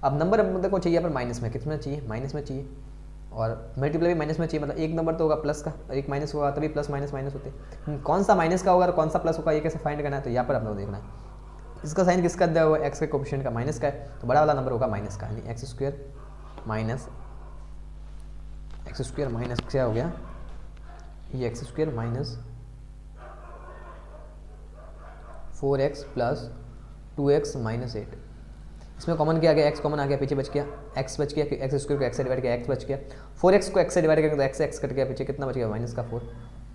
अब नंबर मतलब को चाहिए पर माइनस में, कितना चाहिए माइनस में चाहिए और मल्टीप्लाई भी माइनस में चाहिए, मतलब एक नंबर तो होगा प्लस का और एक माइनस होगा, तभी प्लस माइनस माइनस होते हैं। कौन सा माइनस का होगा और कौन सा प्लस होगा ये कैसे फाइंड करना है, तो यहाँ पर आप लोग देखना है इसका साइन किसका दिया हुआ है एक्स के कोएफिशिएंट का माइनस का है, तो बड़ा वाला नंबर होगा माइनस का, यानी x² माइनस क्या हो गया ये x² minus 4x plus 2x - 8। इसमें कॉमन क्या आ गया x कॉमन आ गया, पीछे बच गया x बच गया, x² को x से डिवाइड किया x बच गया, 4x को x से डिवाइड करेंगे तो x कट गया, पीछे कितना बच गया -4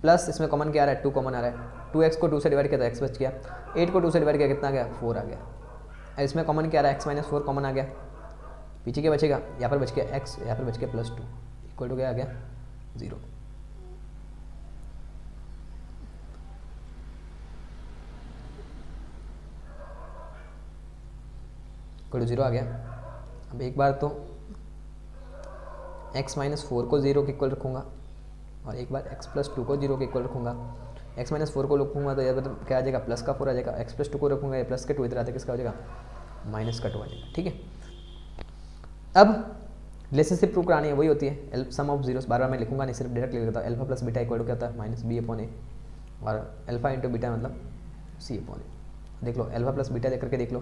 प्लस इसमें कॉमन क्या आ रहा है 2 कॉमन आ रहा है, 2x को 2 से डिवाइड किया तो x बच गया, 8 को 2 से डिवाइड किया कितना आ गया 4 आ गया। इसमें कॉमन क्या आ रहा है x - 4 कॉमन आ गया, पीछे क्या बचेगा यहाँ पर बच गया x, यहाँ पर बच गया +2 इक्वल टू क्या आ गया 0। इक्वल टू 0 आ गया। अब एक बार तो x - 4 को 0 के इक्वल रखूँगा और एक बार x + 2 को 0 के इक्वल रखूँगा। x - 4 को रखूँगा तो यहाँ पर क्या आ जाएगा +4 आ जाएगा, x + 2 को रखूँगा ये +2 इधर आते किसका हो जाएगा -2 आ जाएगा। ठीक है, अब रिलेशनशिप प्रूव करानी है वही होती है सम ऑफ जीरोस, बार बार मैं लिखूँगा नहीं, सिर्फ डायरेक्ट लिख देता हूँ। अल्फा + बीटा इक्वल टू क्या होता है -b/a और अल्फा × बीटा मतलब c/a। देख लो अल्फा + बीटा देख करके देख लो,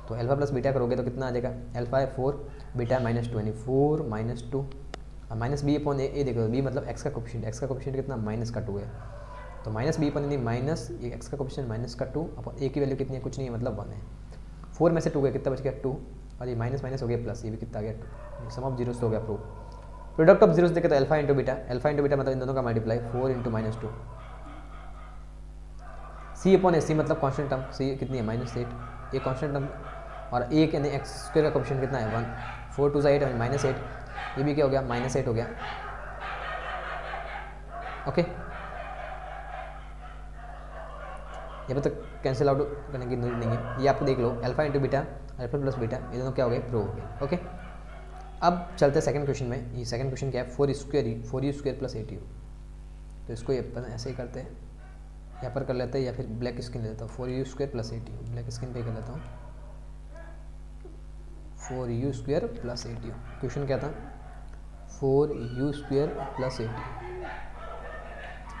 तो अल्फा + बीटा करोगे तो कितना आ जाएगा अल्फा है 4 बीटा -2 यानी 4 - 2 और -b/a देखो b मतलब x का कोएफिशिएंट, x का कोएफिशिएंट कितना -2 है तो माइनस बी अपन माइनस ये एक्स का कोफिशिएंट माइनस का 2 अपन ए की वैल्यू कितनी है, कुछ नहीं है मतलब 1 है। 4 में से 2 गया, कितना बच गया 2, और ये माइनस माइनस हो गया प्लस, ये भी कितना आ गया 2। सम ऑफ जीरोस हो गया प्रूव। प्रोडक्ट ऑफ जीरोस देखे तो अल्फा इंटू बीटा मतलब इन दोनों का multiply 4 into minus 2। C upon A, C मतलब कॉन्स्टेंट टर्म, सी कितनी है -8, ये कॉन्स्टेंट टर्म, और ए यानी एक्स स्क्वायर का कोफिशिएंट कितना है 1, 4 2 8 -8, ये भी क्या हो गया -8 हो गया। ओके, ये तक कैंसिल आउट करने की नीड नहीं है, ये आपको देख लो alpha into beta alpha plus beta ये दोनों क्या हो गए प्रूव हो गए। ओके, अब चलते हैं सेकंड क्वेश्चन में। ये सेकंड क्वेश्चन क्या है, 4u² प्लस 8u। तो इसको ये अपन ऐसे ही करते हैं, यहाँ पर कर लेते हैं या फिर ब्लैक स्क्रीन ले लेता हूँ, 4u² plus 8u, black screen पे कर लेता हूँ 4u² प्लस 8u। क्वेश्चन क्या था 4u² प्लस 8u,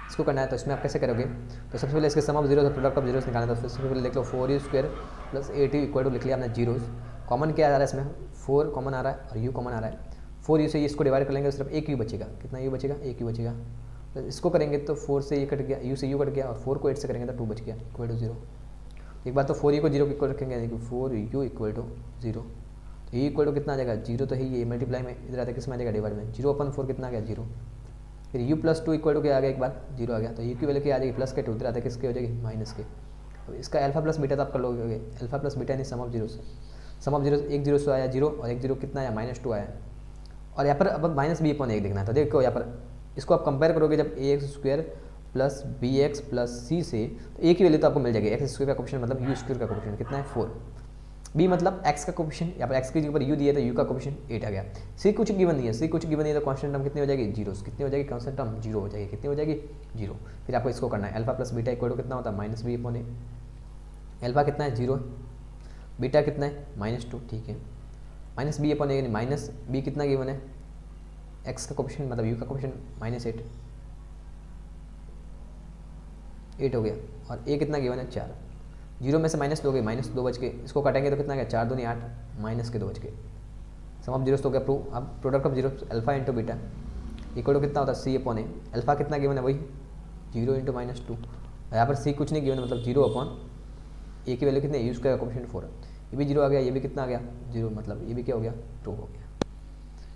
इसको करना है। तो इसमें आप कैसे करोगे, तो सबसे पहले इसके सम ऑफ जीरोस और प्रोडक्ट ऑफ जीरोस निकालना है। तो सबसे पहले देख लो 4u² plus 8u equal to लिख लिया हमने जीरोस। कॉमन क्या आ रहा है इसमें, 4 कॉमन आ रहा है और u कॉमन आ रहा है। 4u से इसको डिवाइड कर लेंगे तो सिर्फ एक u बचेगा, कितना u बचेगा, एक u बचेगा। तो इसको करेंगे तो 4 से ये कट गया, u से u कट गया, और 4 को 8 से करेंगे तो 2 बच गया इक्वल टू 0। एक बार तो 4u को 0 के इक्वल रखेंगे, यानी कि 4u इक्वल टू 0। तो u इक्वल टू कितना आ जाएगा 0, तो है ये मल्टीप्लाई में इधर आता है, किस में आ जाएगा डिवाइड में, 0/4 कितना आ गया 0। फिर u प्लस 2 इक्वल टू क्या आ गया, एक बार 0 आ गया, तो u की वैल्यू क्या आ जाएगी प्लस के 2, इधर आता है किसके हो जाएगी माइनस के। तो इसका अल्फा प्लस बीटा तो आप कर लोगे, अल्फा प्लस बीटा यानी sum of zeros, sum of zeros एक जीरो से आया 0 और एक जीरो कितना आया -2 आया। और यहाँ पर अब -b/1 लिखना है। तो देखो यहाँ पर इसको आप कंपेयर करोगे जब ax² plus bx plus c से, तो a की वैल्यू तो आपको मिल जाएगी, x² का कोफिशिएंट मतलब u² का कोफिशिएंट कितना है 4, b मतलब x का कोफिशिएंट, यहाँ पर x के ऊपर u दिया तो u का कोफिशिएंट 8 आ गया। c कुछ गिवन नहीं है, c कुछ गिवन नहीं है, तो कांस्टेंट टर्म कितनी हो जाएगी जीरोस, कितनी हो जाएगी कांस्टेंट टर्म 0 हो जाएगी, कितनी हो जाएगी 0। फिर आपको इसको करना है alpha plus beta equal to कितना होता है -b/a। अल्फा कितना है 0, बीटा कितना है -2, ठीक है, -b/a यानी माइनस b कितना गिवन है x का कोफिशिएंट मतलब u का कोफिशिएंट -8 हो गया, और a कितना गिवन है 4। 0 में से माइनस लोगे -2 बच के, इसको काटेंगे तो कितना गया 4 दूनी 8 -2 बच के। सम ऑफ जीरोस तो गया प्रूव। अब product of zeros alpha into beta equal to कितना होता है c/a। अल्फा कितना गिवन है वही 0 इंटू -2, यहाँ पर c कुछ नहीं गिवन मतलब 0/a की वैल्यू कितनी है u² का कोफिशिएंट 4, ये भी 0 आ गया, ये भी कितना आ गया 0, मतलब ये भी क्या हो गया प्रूव हो गया।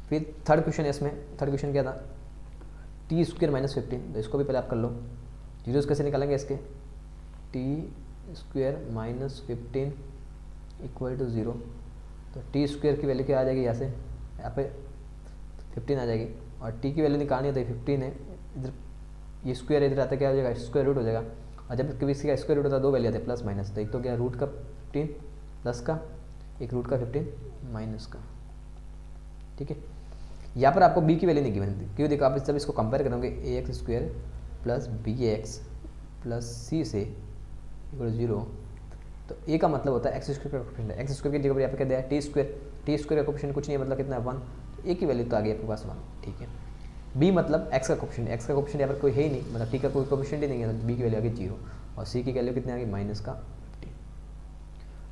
फिर थर्ड क्वेश्चन है, इसमें थर्ड क्वेश्चन क्या था t² -15। तो इसको भी पहले आप कर लो, जीरोस कैसे निकालेंगे इसके, t² -15 इक्वल टू 0। तो t² की वैल्यू क्या आ जाएगी, यहाँ से यहाँ पे 15 आ जाएगी, और t की वैल्यू निकालनी है तो 15 है, इधर ये स्क्वायर इधर आता है क्या हो जाएगा स्क्वायर रूट हो जाएगा। और जब कभी इसका स्क्वायर रूट होता है 2 वैल्यू आते हैं प्लस माइनस, तो एक तो क्या रूट का 15 प्लस का, एक रूट का 15 माइनस का, ठीक है। यहाँ पर आपको b की वैल्यू नहीं गिवन थी, क्यों देखो आप जब इसको कंपेयर करोगे ax² plus bx plus c से इक्वल 0, तो a का मतलब होता है x² का कोफिशिएंट है, x² की जगह पर यहाँ पे क्या दिया है t² का कोफिशिएंट कुछ नहीं है मतलब कितना है 1, तो a की वैल्यू तो आ गई आपके पास 1, ठीक है। b मतलब x का कोफिशिएंट, x का कोफिशिएंट यहाँ पर कोई है ही नहीं, मतलब t का कोई कोफिशिएंट ही नहीं है, तो b की वैल्यू आ गई 0, और c की वैल्यू कितनी आ गई -15।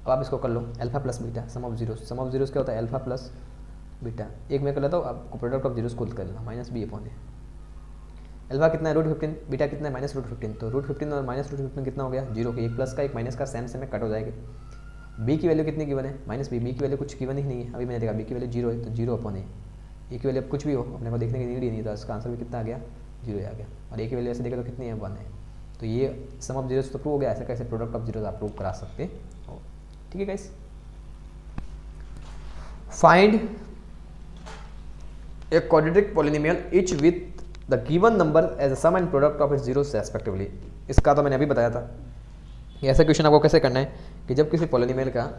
अब आप इसको कर लो alpha plus beta sum of zeros, sum of zeros क्या होता है अल्फा प्लस बीटा। एक मैं कर लेता हूँ, आपको प्रोडक्ट ऑफ जीरोस खुद कर लेना -b/a। अल्फा कितना है √15, बीटा कितना है -√15, तो √15 और -√15 कितना हो गया 0 के, एक प्लस का एक माइनस का सेम से में कट हो जाएगी। b की वैल्यू कितनी गिवन है -b की वैल्यू कुछ गिवन ही नहीं है, अभी मैंने देखा b की वैल्यू 0 है, तो 0/a। a की वैल्यू अब कुछ भी हो अपने को देखने की नीड ही नहीं, तो इसका आंसर भी कितना आ गया 0 आ गया, और a की वैल्यू ऐसे देखा तो कितनी है 1 है। तो ये सम ऑफ जीरोस तो प्रूव हो गया, ऐसे कैसे प्रोडक्ट ऑफ जीरोस आप प्रूव करा सकते हो, ठीक है guys. Find a quadratic polynomial each with the given number as a sum and product of its zeros respectively। इसका तो मैंने अभी बताया था, ऐसा क्वेश्चन आपको कैसे करना है कि जब किसी पॉलिनोमियल का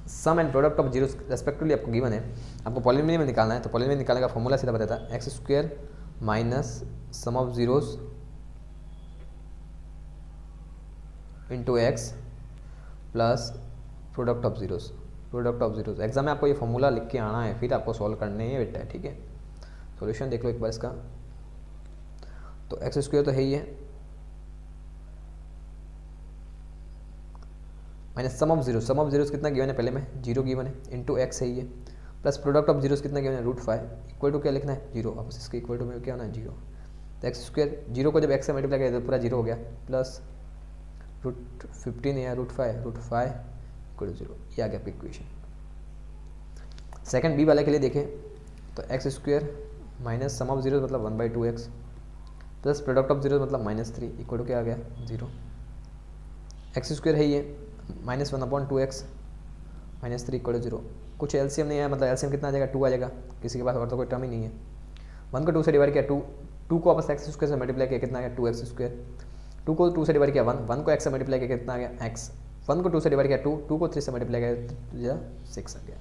sum and product of zeros respectively आपको गिवन है, आपको पॉलिनोमियल निकालना है, तो पॉलिनोमियल निकालने का फॉर्मूला सीधा बताता है x² minus sum of zeros into x plus product of zeros, product of zeros. Exam में आपको ये फॉर्मूला लिख के आना है, फिर आपको सॉल्व करने है बेटा, ठीक है। सॉल्यूशन देख लो एक बार इसका, तो x² तो है ही है minus sum of zeros, sum of zeros कितना गिवन है पहले में 0 गिवन है, इंटू x है ये, प्लस प्रोडक्ट ऑफ जीरोस कितना गिवन है √5 इक्वल टू क्या लिखना है 0, अब इसके इक्वल टू में क्या होना है 0। तो एक्स स्क्वायर जीरो को जब एक्स से मल्टीप्लाई करें तो पूरा जीरो हो गया, प्लस √15 या √5 इक्वल टू जीरो। ये आ गया आपकी इक्वेशन। सेकंड बी वाले के लिए देखें तो x square minus sum of zero मतलब 1/2x plus product of zero मतलब -3 इक्वल टू क्या आ गया 0। एक्स स्क्वायर है ये -1/2x -3 इक्वल टू 0। कुछ एलसीएम नहीं है, मतलब एलसीएम कितना आ जाएगा 2 आ जाएगा, किसी के पास और तो कोई टर्म ही नहीं है। 1 को 2 से डिवाइड किया 2 को वापस एक्स स्क्वायर से मल्टीप्लाई किया कितना आ गया 2x स्क्वायर। 2 को 2 से डिवाइड किया 1 को x से मल्टीप्लाई किया कितना आ गया x। 1 को 2 से डिवाइड किया 2 को 3 से मल्टीप्लाई किया 6 आ गया।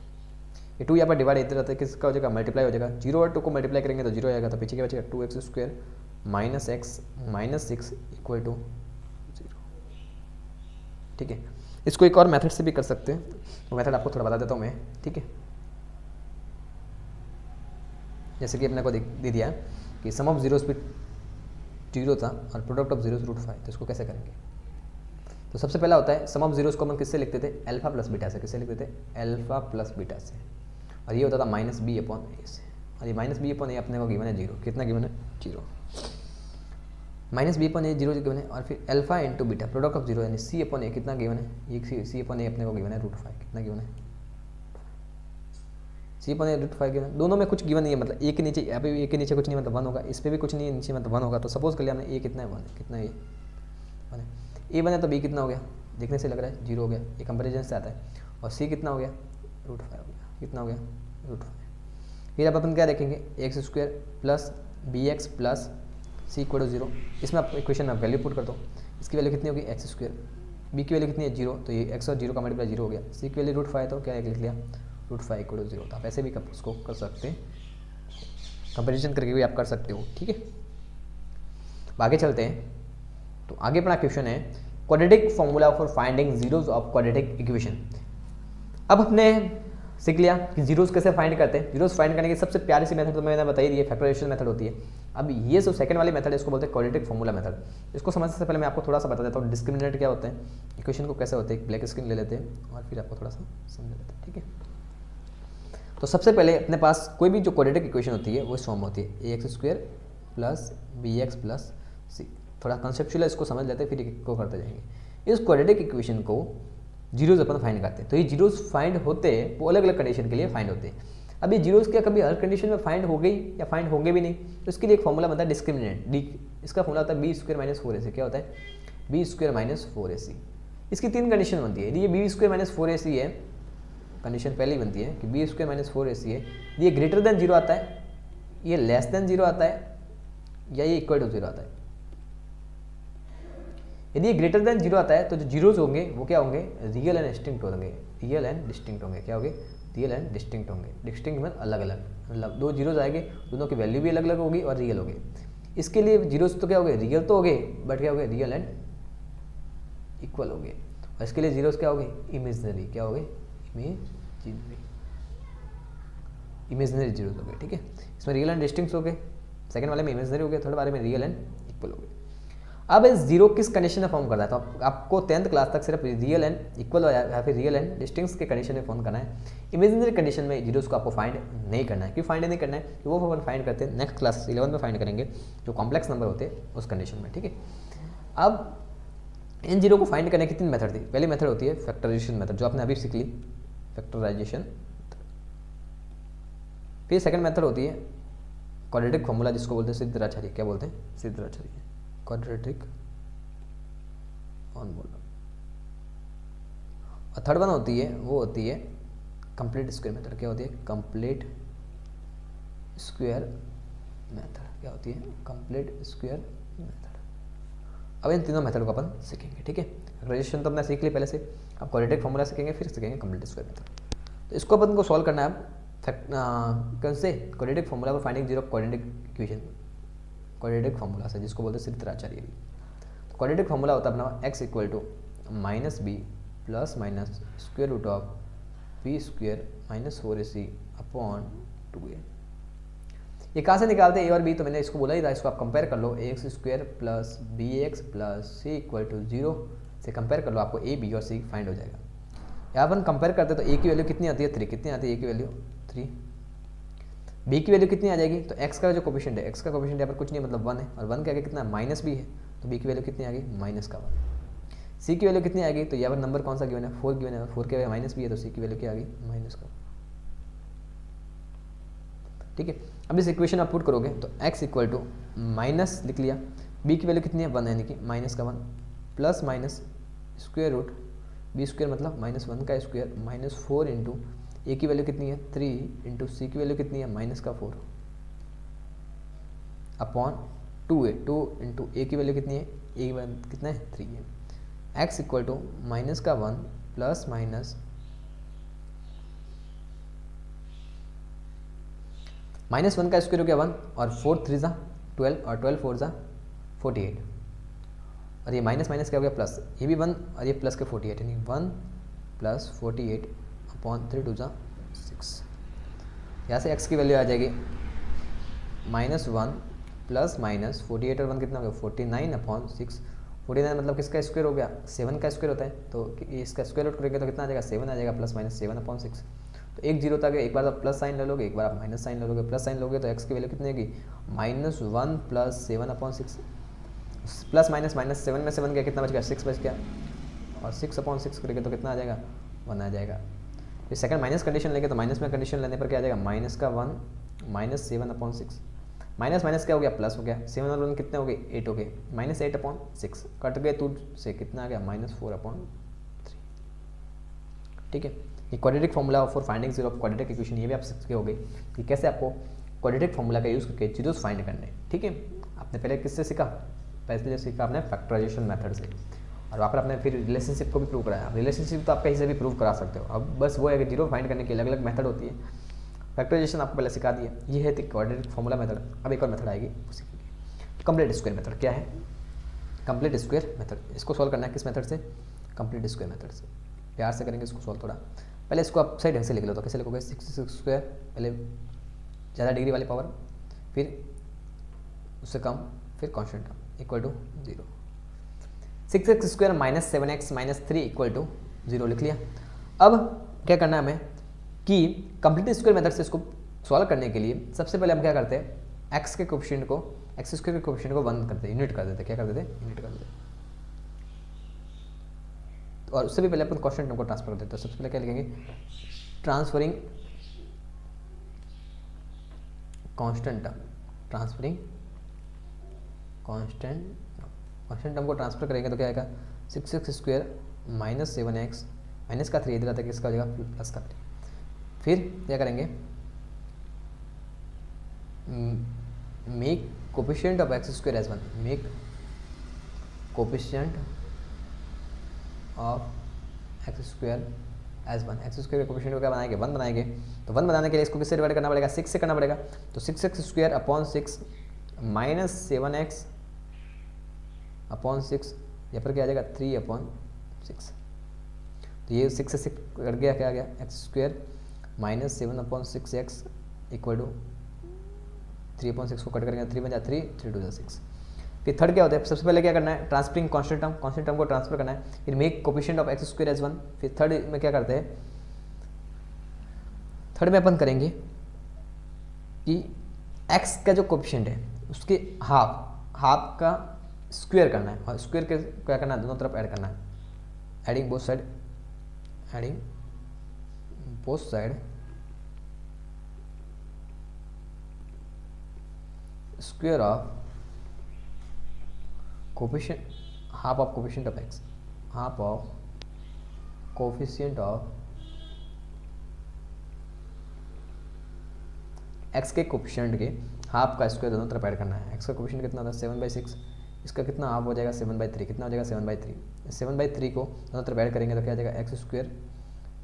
ये 2 यहाँ पर डिवाइड इधर रहता है, किसका हो जाएगा मल्टीप्लाई हो जाएगा। 0 और 2 को मल्टीप्लाई करेंगे तो 0 आएगा, तो पीछे क्या बचेगा 2x square minus x minus 6 equal to 0। ठीक है, इसको एक और मेथड से भी कर सकते हैं, तो मेथड आपको थोड़ा बता देता हूँ मैं। ठीक है, जैसे कि अपने को दे दिया कि सम ऑफ जीरोस पे 0 था और प्रोडक्ट ऑफ जीरोस √5, तो इसको कैसे करेंगे। तो सबसे पहला होता है सम ऑफ जीरोस को हम किससे लिखते थे, अल्फा प्लस बीटा से। किससे लिखते थे, अल्फा प्लस बीटा से, और ये होता था -b/a से, और ये -b/a अपने को गिवन है 0। कितना गिवन है 0, -b/a 0 गिवन है, और फिर alpha into beta product of zero यानी c/a कितना गिवन है, ये c/a अपने को गिवन है √5। कितना गिवन है c/a √5 गिवन। दोनों में कुछ गिवन नहीं है, मतलब a के नीचे, यहाँ पे भी a के नीचे कुछ नहीं मतलब 1 होगा, इस पर भी कुछ नहीं है नीचे मतलब 1 होगा। तो सपोज कर लिया हमने a कितना है 1, कितना है a है, a बने तो b कितना हो गया, देखने से लग रहा है 0 हो गया, ये कंपेरिजन से आता है। और c कितना हो गया √5 हो गया, कितना हो गया √5। फिर अब अपन क्या देखेंगे, x square plus bx plus c equal to 0। इसमें आप इक्वेशन में वैल्यू पुट कर दो, इसकी वैल्यू कितनी होगी एक्स स्क्वायर, b की वैल्यू कितनी है 0, तो ये x और 0 का मल्टीप्लाई 0 हो गया। c की वैल्यू √5 तो क्या लिख लिया √5 इक्वल टू 0। तो आप ऐसे भी उसको कर सकते हैं, कंपेरिजन करके भी आप कर सकते हो। ठीक है, आगे चलते हैं। तो आगे अपना क्वेश्चन है quadratic formula for finding zeros of quadratic equation. अब अपने सीख लिया कि जीरोस कैसे फाइंड करते हैं। जीरोस फाइंड करने की सबसे प्यारी सी मेथड तो मैंने बताई दी है, फैक्टराइजेशन मेथड होती है। अब ये जो सेकंड वाली मेथड है इसको बोलते हैं क्वाड्रेटिक फॉर्मूला मेथड। इसको समझने से पहले मैं आपको थोड़ा सा बता देता हूँ डिस्क्रिमिनेंट क्या होते हैं, इक्वेशन को कैसे होते हैं। ब्लैक स्क्रीन ले लेते हैं और फिर आपको थोड़ा सा समझा देते हैं। ठीक है, तो सबसे पहले अपने पास कोई भी जो क्वाड्रेटिक इक्वेशन होती है वो इस फॉर्म में होती है ax square plus bx plus c। थोड़ा कंसेप्चुअल इसको समझ लेते हैं, फिर इसको करते जाएंगे। इस क्वाड्रेटिक इक्वेशन को जीरोस अपन फाइंड करते हैं। तो ये जीरोस फाइंड होते हैं वो अलग अलग कंडीशन के लिए फाइंड होते हैं। अब ये जीरोस क्या कभी हर कंडीशन में फाइंड हो गई या फाइंड होंगे भी नहीं, तो इसके लिए एक फॉर्मूला बनता है डिस्क्रिमिनेंट डी। इसका फॉर्मूला होता है b स्क्वायर माइनस 4ac। क्या होता है b स्क्वायर माइनस 4ac। इसकी 3 कंडीशन बनती है। यदि ये b स्क्वायर माइनस 4ac है, कंडीशन पहले ही बनती है कि b स्क्वायर माइनस 4ac है, ये ग्रेटर देन 0 आता है, ये लेस देन 0 आता है, या ये इक्वल टू 0 आता है। यदि ये ग्रेटर देन 0 आता है तो जो जीरोस होंगे वो क्या होंगे, रियल एंड डिस्टिंक्ट होंगे। रियल एंड डिस्टिंक्ट होंगे, क्या होंगे रियल एंड डिस्टिंक्ट होंगे। डिस्टिंक्ट में अलग अलग, मतलब 2 जीरोस आएंगे, दोनों की वैल्यू भी अलग अलग होगी और रियल होगी। इसके लिए जीरोस तो क्या हो गए, रियल तो हो गए, बट क्या हो गए रियल एंड इक्वल हो गए। और इसके लिए जीरोस क्या हो गए, इमेजनरी। क्या हो गए, इमेजनरी जीरोस हो गए। ठीक है, इसमें रियल एंड डिस्टिंक्ट हो गए, सेकंड वाले में इमेजनरी हो गए, थर्ड वाले में रियल एंड इक्वल हो गए। अब इस जीरो किस कंडीशन में फॉर्म करता है, तो आपको 10th क्लास तक सिर्फ रियल एंड इक्वल या फिर रियल एंड डिस्टिंक्ट के कंडीशन में फॉर्म करना है। इमेजिनरी कंडीशन में जीरोस को आपको फाइंड नहीं करना है। क्यों फाइंड नहीं करना है, कि वो अपन फाइंड करते हैं नेक्स्ट क्लास 11 में फाइंड करेंगे, जो कॉम्प्लेक्स नंबर होते हैं उस कंडीशन में। ठीक है, अब इन जीरो को फाइंड करने की 3 मेथड थी। पहली मेथड होती है फैक्टराइजेशन मेथड, जो आपने अभी सीख ली, फैक्टराइजेशन। फिर सेकंड मेथड होती है क्वाड्रेटिक फॉर्मूला, जिसको बोलते हैं सिद्धराचार्य। क्या बोलते हैं, सिद्धराचार्य क्वाड्रेटिक फॉर्मूला। और थर्ड वन होती है वो होती है कंप्लीट स्क्वायर मेथड। क्या होती है, कंप्लीट स्क्वायर मेथड। क्या होती है, कंप्लीट स्क्वायर मेथड। अब इन तीनों मेथड को अपन सीखेंगे। ठीक है, फैक्टराइजेशन तो अपने सीख ली पहले से, अब क्वाड्रेटिक फॉर्मूला सीखेंगे, फिर सीखेंगे कंप्लीट स्क्वायर मेथड। तो इसको अपन को सॉल्व करना है अब कैसे, quadratic formula for finding zero quadratic equation, quadratic formula से, जिसको बोलते हैं सिद्धराचार्य। तो क्वाड्रेटिक फॉर्मूला होता है अपना x equal to -b plus minus square root of b square minus 4ac upon 2a। ये कहाँ से निकालते हैं a और b, तो मैंने इसको बोला ही था, इसको आप कंपेयर कर लो, ax square plus bx plus c equal to 0 से कंपेयर कर लो, आपको a b और c फाइंड हो जाएगा। यहाँ अपन कंपेयर करते हैं तो a की वैल्यू कितनी आती है 3, कितनी आती है a की वैल्यू 3। बी की वैल्यू कितनी आ जाएगी, तो एक्स का जो कोफिशिएंट है, एक्स का कोफिशिएंट यहाँ पर कुछ नहीं मतलब 1 है, और 1 के आगे कितना माइनस भी है, तो बी की वैल्यू कितनी आ गई माइनस का 1। सी की वैल्यू कितनी आ गई, तो यहाँ पर नंबर कौन सा गिवन है 4 गिवन है, 4 के आगे माइनस भी है, तो सी की वैल्यू क्या आ गई माइनस का। ठीक है, अब इस इक्वेशन आप पुट करोगे तो x इक्वल टू माइनस लिख लिया, b की वैल्यू कितनी है 1 है, यानी कि माइनस का 1 plus minus square root b square मतलब माइनस 1 का स्क्वायर माइनस 4 इंटू ए की वैल्यू कितनी है 3 इंटू सी की वैल्यू कितनी है माइनस का 4 अपॉन 2 है, 2 इंटू ए की वैल्यू कितनी है, ए की वैल्यू कितना है 3 है। x इक्वल टू माइनस का 1 प्लस माइनस माइनस 1 का स्क्वायर हो गया 1 और 4 3 ज़ा 12 और 12 4 ज़ा 48, और ये माइनस माइनस क्या हो गया प्लस, ये भी 1 और ये प्लस के 48, यानी 1 प्लस 48 अपॉन 3 2 ज़ा 6। यहाँ से x की वैल्यू आ जाएगी माइनस 1 प्लस माइनस 48 और 1 कितना हो गया 49 अपॉन 6। 49 मतलब किसका स्क्वायर हो गया 7 का स्क्वायर होता है, तो इसका स्क्वायर रूट करेंगे तो कितना आ जाएगा 7 आ जाएगा, प्लस माइनस 7 अपॉन 6। तो एक जीरो तक एक बार आप प्लस साइन ले लोगे, एक बार आप माइनस साइन ले लोगे, प्लस साइन लोगे तो एक्स की वैल्यू कितनी होगी minus 1 plus 7 upon 6, plus minus minus 7 में 7 गया कितना बच गया 6 बच गया, और 6 अपॉन 6 करेंगे तो कितना आ जाएगा 1 आ जाएगा। फिर सेकंड माइनस कंडीशन लेंगे तो माइनस में कंडीशन लेने पर क्या आ जाएगा माइनस का 1 माइनस 7 अपॉन 6, माइनस माइनस क्या हो गया प्लस हो गया, 7 और 1 कितने हो गए 8 हो गए, माइनस 8 अपॉन 6 कट गए 2 से कितना आ गया माइनस 4 अपॉन 3। ठीक है, ये quadratic formula for finding zero of quadratic equation, ये भी आप सीखे होंगे कि कैसे आपको क्वाड्रेटिक फॉर्मूला का यूज़ करके जीरोस फाइंड करने हैं। ठीक है, आपने पहले किससे सीखा, पहले सीखा आपने फैक्टराइजेशन मेथड से, और वहाँ पर आपने फिर रिलेशनशिप को भी प्रूव कराया। रिलेशनशिप तो आप कहीं से भी प्रूव करा सकते हो, अब बस वो है कि जीरो फाइंड करने की अलग अलग मेथड होती है। फैक्टराइजेशन आपको पहले सिखा दिया, ये है क्वाड्रेटिक फॉर्मूला मेथड। अब एक और मेथड आएगी उसी की, कंप्लीट स्क्वायर मेथड। क्या है कंप्लीट स्क्वायर मेथड, इसको सॉल्व करना है किस मेथड से, कंप्लीट स्क्वायर मेथड से। प्यार से करेंगे इसको सॉल्व थोड़ा, पहले इसको आप सही ढंग से लिख लो, तो कैसे लिखोगे 6 स्क्वायर, पहले ज़्यादा डिग्री वाली पावर, फिर उससे कम, फिर constant term equal to 0। 6x square minus 7x minus 3 equal to 0 लिख लिया। अब क्या करना है हमें कि कंप्लीट स्क्वायर मेथड से इसको सॉल्व करने के लिए सबसे पहले हम क्या करते हैं x के कोएफिशिएंट को, x स्क्वायर के कोएफिशिएंट को 1 करते, यूनिट कर देते, क्या कर देते यूनिट कर देते, और उससे भी पहले अपन कांस्टेंट टर्म को ट्रांसफर कर देते हैं। सबसे पहले क्या लिखेंगे transferring constant term, transferring constant term को ट्रांसफर करेंगे तो क्या आएगा 6x square minus 7x minus का 3 इधर आता है, किसका हो जाएगा प्लस का 3। फिर क्या करेंगे make coefficient of x square as 1, make coefficient of x square as 1, x square के कोएफिशिएंट को क्या बनाएंगे 1 बनाएंगे, तो 1 बनाने के लिए इसको किससे डिवाइड करना पड़ेगा 6 से करना पड़ेगा, तो 6x square upon 6 minus 7x upon 6, यहाँ पर क्या आ जाएगा 3 अपॉन 6, तो ये 6 से 6 कट गया, क्या आ गया x square minus 7 upon 6x equal to 3 upon 6 को कट करेंगे 3 बन जाए 3, 3 2 6। फिर थर्ड क्या होता है, सबसे पहले क्या करना है ट्रांसफरिंग कांस्टेंट टर्म को ट्रांसफर करना है, फिर make coefficient of x square as 1। फिर थर्ड में क्या करते हैं, थर्ड में अपन करेंगे कि एक्स का जो कोएफिशिएंट है उसके हाफ का स्क्वायर करना है, और स्क्वायर के क्या करना है दोनों तरफ ऐड करना है, adding both side square of coefficient half of coefficient of x, half of coefficient of x के कोएफिशिएंट के हाफ का स्क्वायर दोनों तरफ ऐड करना है। x का कोएफिशिएंट कितना होता है 7/6, इसका कितना हाफ हो जाएगा 7/3, कितना हो जाएगा 7/3। 7/3 को दोनों तरफ ऐड करेंगे तो क्या आ जाएगा x square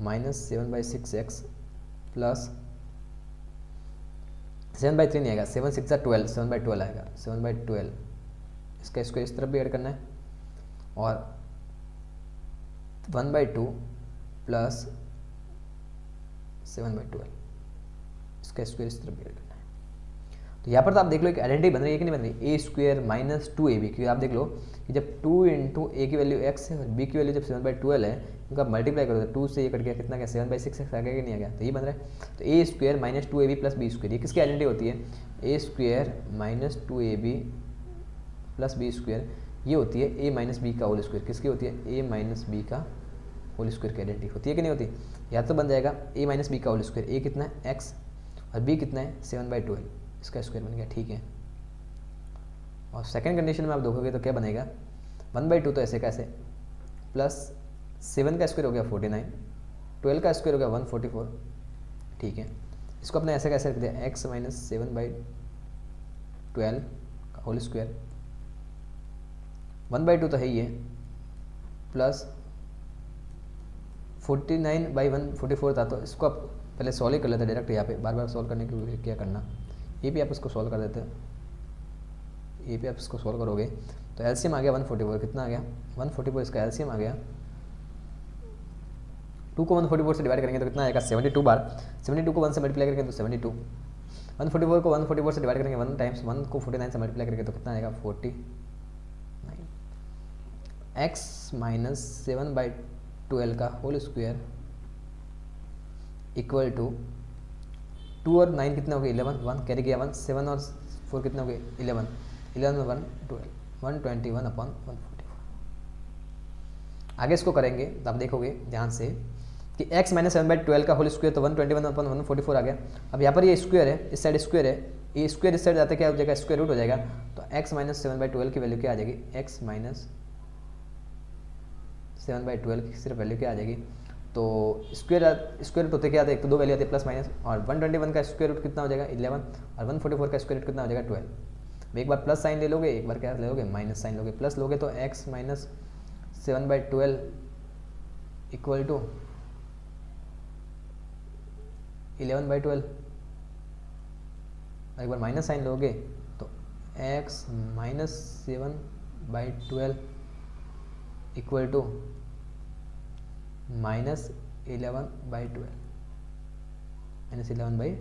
minus 7/6x plus 7/3 नहीं आएगा, 7 6 12, 7/12 आएगा, 7/12। इसका स्क्वायर इस तरफ भी ऐड करना है, और 1/2 प्लस 7/12 इसका स्क्वायर इस तरफ भी ऐड करना है। तो यहाँ पर तो आप देख लो एक आइडेंटिटी बन रही है कि नहीं बन रही, ए स्क्वायर माइनस 2ab, क्योंकि आप देख लो कि जब 2 इंटू ए की वैल्यू x है और b की वैल्यू जब 7/12 है, उनका मल्टीप्लाई करो तो 2 से ये कट गया, कितना गया 7/6 आ गया कि नहीं आ गया, तो ये बन रहा है। तो A square minus 2ab plus B square, ये किसकी आइडेंटिटी होती है, A square minus 2ab plus B square, ये होती है ए माइनस बी का होल स्क्वायर, किसकी होती है, ए माइनस बी का होल स्क्वायर की आइडेंटिटी होती है कि नहीं होती। या तो बन जाएगा ए माइनस बी का होल स्क्वायर, ए कितना है एक्स और बी कितना है 7/12, इसका स्क्वायर बन गया, ठीक है। और सेकंड कंडीशन में आप देखोगे तो क्या बनेगा 1/2, तो ऐसे कैसे प्लस 7 का स्क्वायर हो गया 49, 12 का स्क्वायर हो गया 144, ठीक है। इसको अपने ऐसे कैसे रख दिया एक्स माइनस 7/12 का होल स्क्वायर, 1/2 तो है ही है, प्लस 49/144 था, तो इसको आप पहले सॉल्व ही कर लेते हैं डायरेक्ट, यहाँ पे बार बार सॉल्व करने के लिए क्या करना, ये भी आप इसको सॉल्व कर देते हैं, ये भी आप इसको सॉल्व करोगे तो एलसीएम आ गया 144, कितना आ गया 144, इसका एलसीएम आ गया 2 को 144 से डिवाइड करेंगे तो कितना आएगा 72 बार, 72 को 1 से मल्टीप्लाई करेंगे तो 72, 144 को 144 से डिवाइड करेंगे 1 टाइम्स, 1 को 49 से मल्टीप्लाई करेंगे तो कितना आएगा 49, एक्स माइनस 7/12 का होल स्क्वायर इक्वल टू 2 और 9 कितना हो गया 11, 1 कैरी किया 1, 7 और 4 कितना हो गया 11, 11 में 1 12, 121/144। आगे इसको करेंगे तो आप देखोगे ध्यान से कि x माइनस 7/12 का होल स्क्वायर तो 121/144 आ गया। अब यहाँ पर ये स्क्वायर है, इस साइड स्क्वायर है, ये स्क्वायर इस साइड जाते क्या हो जाएगा स्क्वायर रूट हो जाएगा, तो x माइनस 7/12 की वैल्यू क्या आ जाएगी, x माइनस 7/12 की सिर्फ वैल्यू क्या आ जाएगी, तो स्क्वायर रूट होते क्या आते हैं, एक तो 2 वैल्यू आती है प्लस माइनस, और 121 का स्क्वायर रूट कितना हो जाएगा 11, और 144 का स्क्वायर रूट कितना हो जाएगा 12। एक बार प्लस साइन ले लोगे, एक बार क्या ले लोगे माइनस साइन लोगे, प्लस लोगे तो x माइनस 7/12 इक्वल टू 11/12, एक बार माइनस साइन लोगे तो x minus 7/12 equal to minus 11/12, minus 11/12,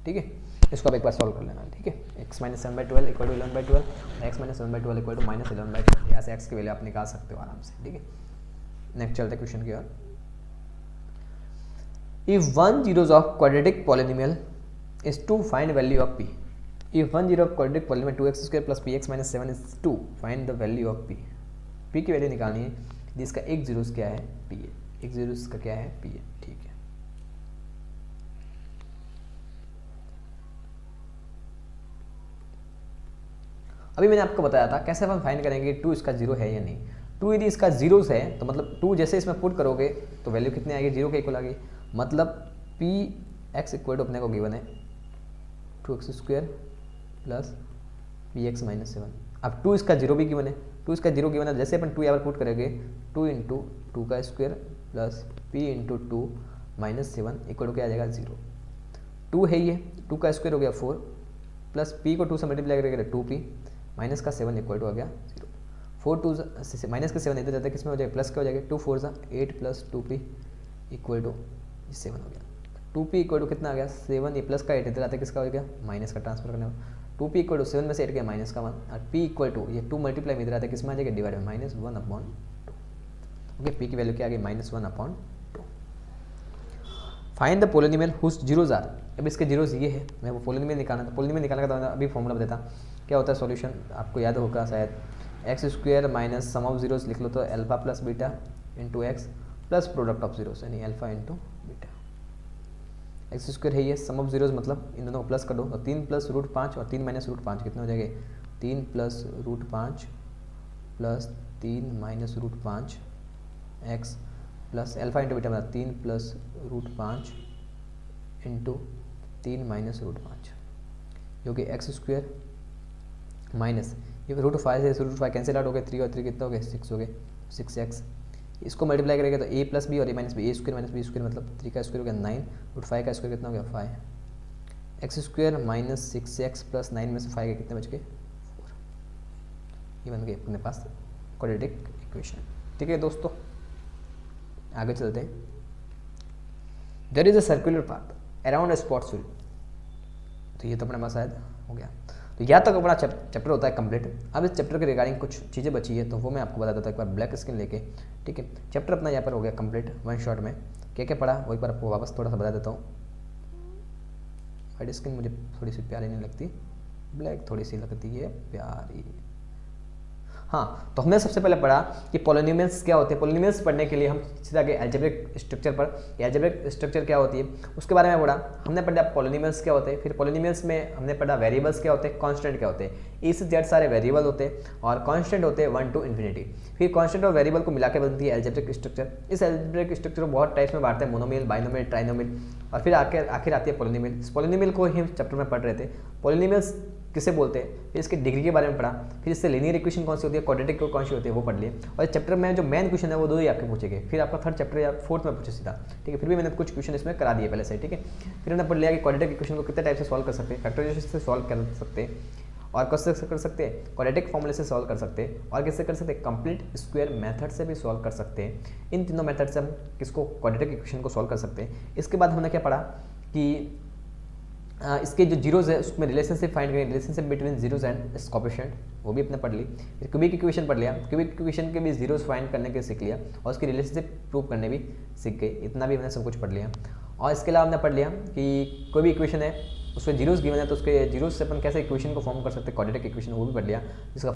ठीक है। इसको आप एक बार सॉल्व कर लेना, ठीक है। x minus 7/12 equal to 11/12, x minus 7/12 equal to minus 11/12, यहाँ से x की वैल्यू आप निकाल सकते हो आराम से, ठीक है। नेक्स्ट चलते क्वेश्चन की ओर। If 1 zeros of quadratic polynomial is to find value of p, if 1 zero of quadratic polynomial 2x² plus px minus 7 is to find the value of p, p की वैल्यू निकालनी है जिसका एक जीरोस क्या है p है, एक जीरोस का क्या है p है, ठीक है। अभी मैंने आपको बताया था कैसे हम फाइंड करेंगे 2 इसका जीरो है या नहीं। 2 यदि इसका जीरोस है तो मतलब 2 जैसे इसमें पुट करोगे तो वैल्यू कितनी आएगी, जीरो के इक्वल आ गई, मतलब पी एक्स इक्वल टू अपने को गिवन है 2x² plus P x minus 7। अब 2 इसका जीरो भी गिवन है, 2 इसका जीरो गिवन है, जैसे अपन 2 यहाँ पर पुट करेंगे 2 × 2 का square plus p × 2 minus 7 equal to क्या आ जाएगा 0। 2 है ये, 2 का स्क्वायर हो गया 4 प्लस p को 2 से मल्टीप्लाई करेंगे 2p माइनस का 7 इक्वल टू आ गया 0। 4 2 माइनस का 7 इधर जाता है, किसमें हो जाएगा प्लस का हो जाएगा, 2 4 8 प्लस 2p इक्वल टू 7 हो गया। 2p इक्वल टू कितना आ गया 7, ये प्लस का 8 इधर आता है, किसका हो गया माइनस का, ट्रांसफर करने में 2p इक्वल टू 7 में से 8 गया माइनस का 1, और p इक्वल टू ये 2 मल्टीप्लाई में इधर आता है, किसमें आ जाएगा डिवाइड में -1/2। ओके, p की वैल्यू क्या आ गई -1/2। Find the polynomial whose zeros are, अब इसके जीरोस ये है, मैं वो पोलिनोमियल निकालना था, पोलिनोमियल निकालने का तो अभी फॉर्मूला बताता क्या होता है। सॉल्यूशन आपको याद होगा शायद, x² minus sum of zeros लिख लो तो alpha plus beta into x plus product of zeros यानी अल्फा इंटू बीटा। x² है ये, सम ऑफ जीरोस मतलब इन दोनों को प्लस कर दो तो 3 + √5 और 3 - √5 कितने हो जाएंगे, 3 + √5 plus 3 - √5 x plus alpha into beta मतलब 3 + √5 इंटू 3 - √5 जो कि x² माइनस ये √5 से √5 कैंसिल आउट हो गए, 3 और 3 कितना हो गए 6 हो गए, 6x। इसको मल्टीप्लाई करेंगे तो a + b और a - b, a² - b² मतलब 3 का स्क्वायर हो गया 9, √5 का स्क्वायर कितना हो गया 5, x² माइनस 6x प्लस 9 में से 5 के कितने बच गए 4। ये बन गए अपने पास क्वाड्रेटिक इक्वेशन, ठीक है दोस्तों। आगे चलते हैं। There is a circular path around a spot field, तो ये तो अपने पास शायद हो गया। तो यहाँ तक अपना चैप्टर होता है कंप्लीट। अब इस चैप्टर के रिगार्डिंग कुछ चीज़ें बची है तो वो मैं आपको बता देता हूँ एक बार ब्लैक स्क्रीन लेके, ठीक है। चैप्टर अपना यहाँ पर हो गया कंप्लीट वन शॉट में। क्या क्या पढ़ा वो एक बार आपको वापस थोड़ा सा बता देता हूँ। वाइट स्क्रीन मुझे थोड़ी सी प्यारी नहीं लगती, ब्लैक थोड़ी सी लगती है प्यारी। हाँ, तो हमने सबसे पहले पढ़ा कि पॉलिनोमियल्स क्या होते हैं। पॉलिनोमियल्स पढ़ने के लिए हम सीधा गए अलजेब्रिक स्ट्रक्चर पर। एल्जेब्रिक स्ट्रक्चर क्या होती है उसके बारे में पढ़ा। हमने पढ़ा पॉलिनोमियल्स क्या होते हैं, फिर पॉलिनोमियल्स में हमने पढ़ा वेरिएबल्स क्या होते हैं, कांस्टेंट क्या होते हैं। ए से जेड सारे वेरिएबल होते हैं और कांस्टेंट होते हैं 1 to इन्फिनिटी। फिर कांस्टेंट और वेरिएबल को मिला के बनती है एल्जेब्रिक स्ट्रक्चर। इस एल्जेब्रिक स्ट्रक्चर को बहुत टाइप्स में बांटते हैं, मोनोमियल, बाइनोमियल, ट्राइनोमियल, और फिर आखिर आती है पॉलिनोमियल। इस पॉलिनोमियल को ही हम चैप्टर में पढ़ रहे थे। पॉलिनोमियल्स किसे बोलते हैं, फिर इसके डिग्री के बारे में पढ़ा, फिर इससे लीनियर इक्वेशन कौन सी होती है, क्वाड्रेटिक कौन सी होती है वो पढ़ लिए। और इस चैप्टर में जो मेन क्वेश्चन है वो दो ही आपके पूछेंगे, फिर आपका थर्ड चैप्टर या फोर्थ में पूछे सीधा, ठीक है। फिर भी मैंने कुछ क्वेश्चन इसमें करा दिए पहले से, ठीक है। फिर हमने पढ़ लिया कि क्वाड्रेटिक इक्वेशन को कितने टाइप से सॉल्व कर सकते हैं, फैक्टराइजेशन से सॉल्व कर सकते हैं, और कैसे कर सकते हैं, क्वाड्रेटिक फॉर्मूले से सॉल्व कर सकते हैं, और कैसे कर सकते हैं, कंप्लीट स्क्वायर मेथड से भी सॉल्व कर सकते हैं। इन तीनों मेथड से हम किसको, क्वाड्रेटिक इक्वेशन को सॉल्व कर सकते हैं। इसके बाद हमने क्या पढ़ा कि इसके जो जीरोज है उसमें रिलेशनशिप फाइंड करें, relationship between zeros and it's coefficient, वो भी अपने पढ़ ली। फिर क्यूबिक इक्वेशन पढ़ लिया, क्यूबिक इक्वेशन के भी जीरोज फाइंड करने के सीख लिया, और उसकी रिलेशनशिप प्रूव करने भी सीख गए। इतना भी हमने सब कुछ पढ़ लिया। और इसके अलावा हमने पढ़ लिया कि कोई भी इक्वेशन है उसमें जीरोज गिवन है तो उसके जीरोज से अपन कैसे इक्वेशन को फॉर्म कर सकते हैं, क्वाड्रेटिक इक्वेशन, वो भी पढ़ लिया। जिसका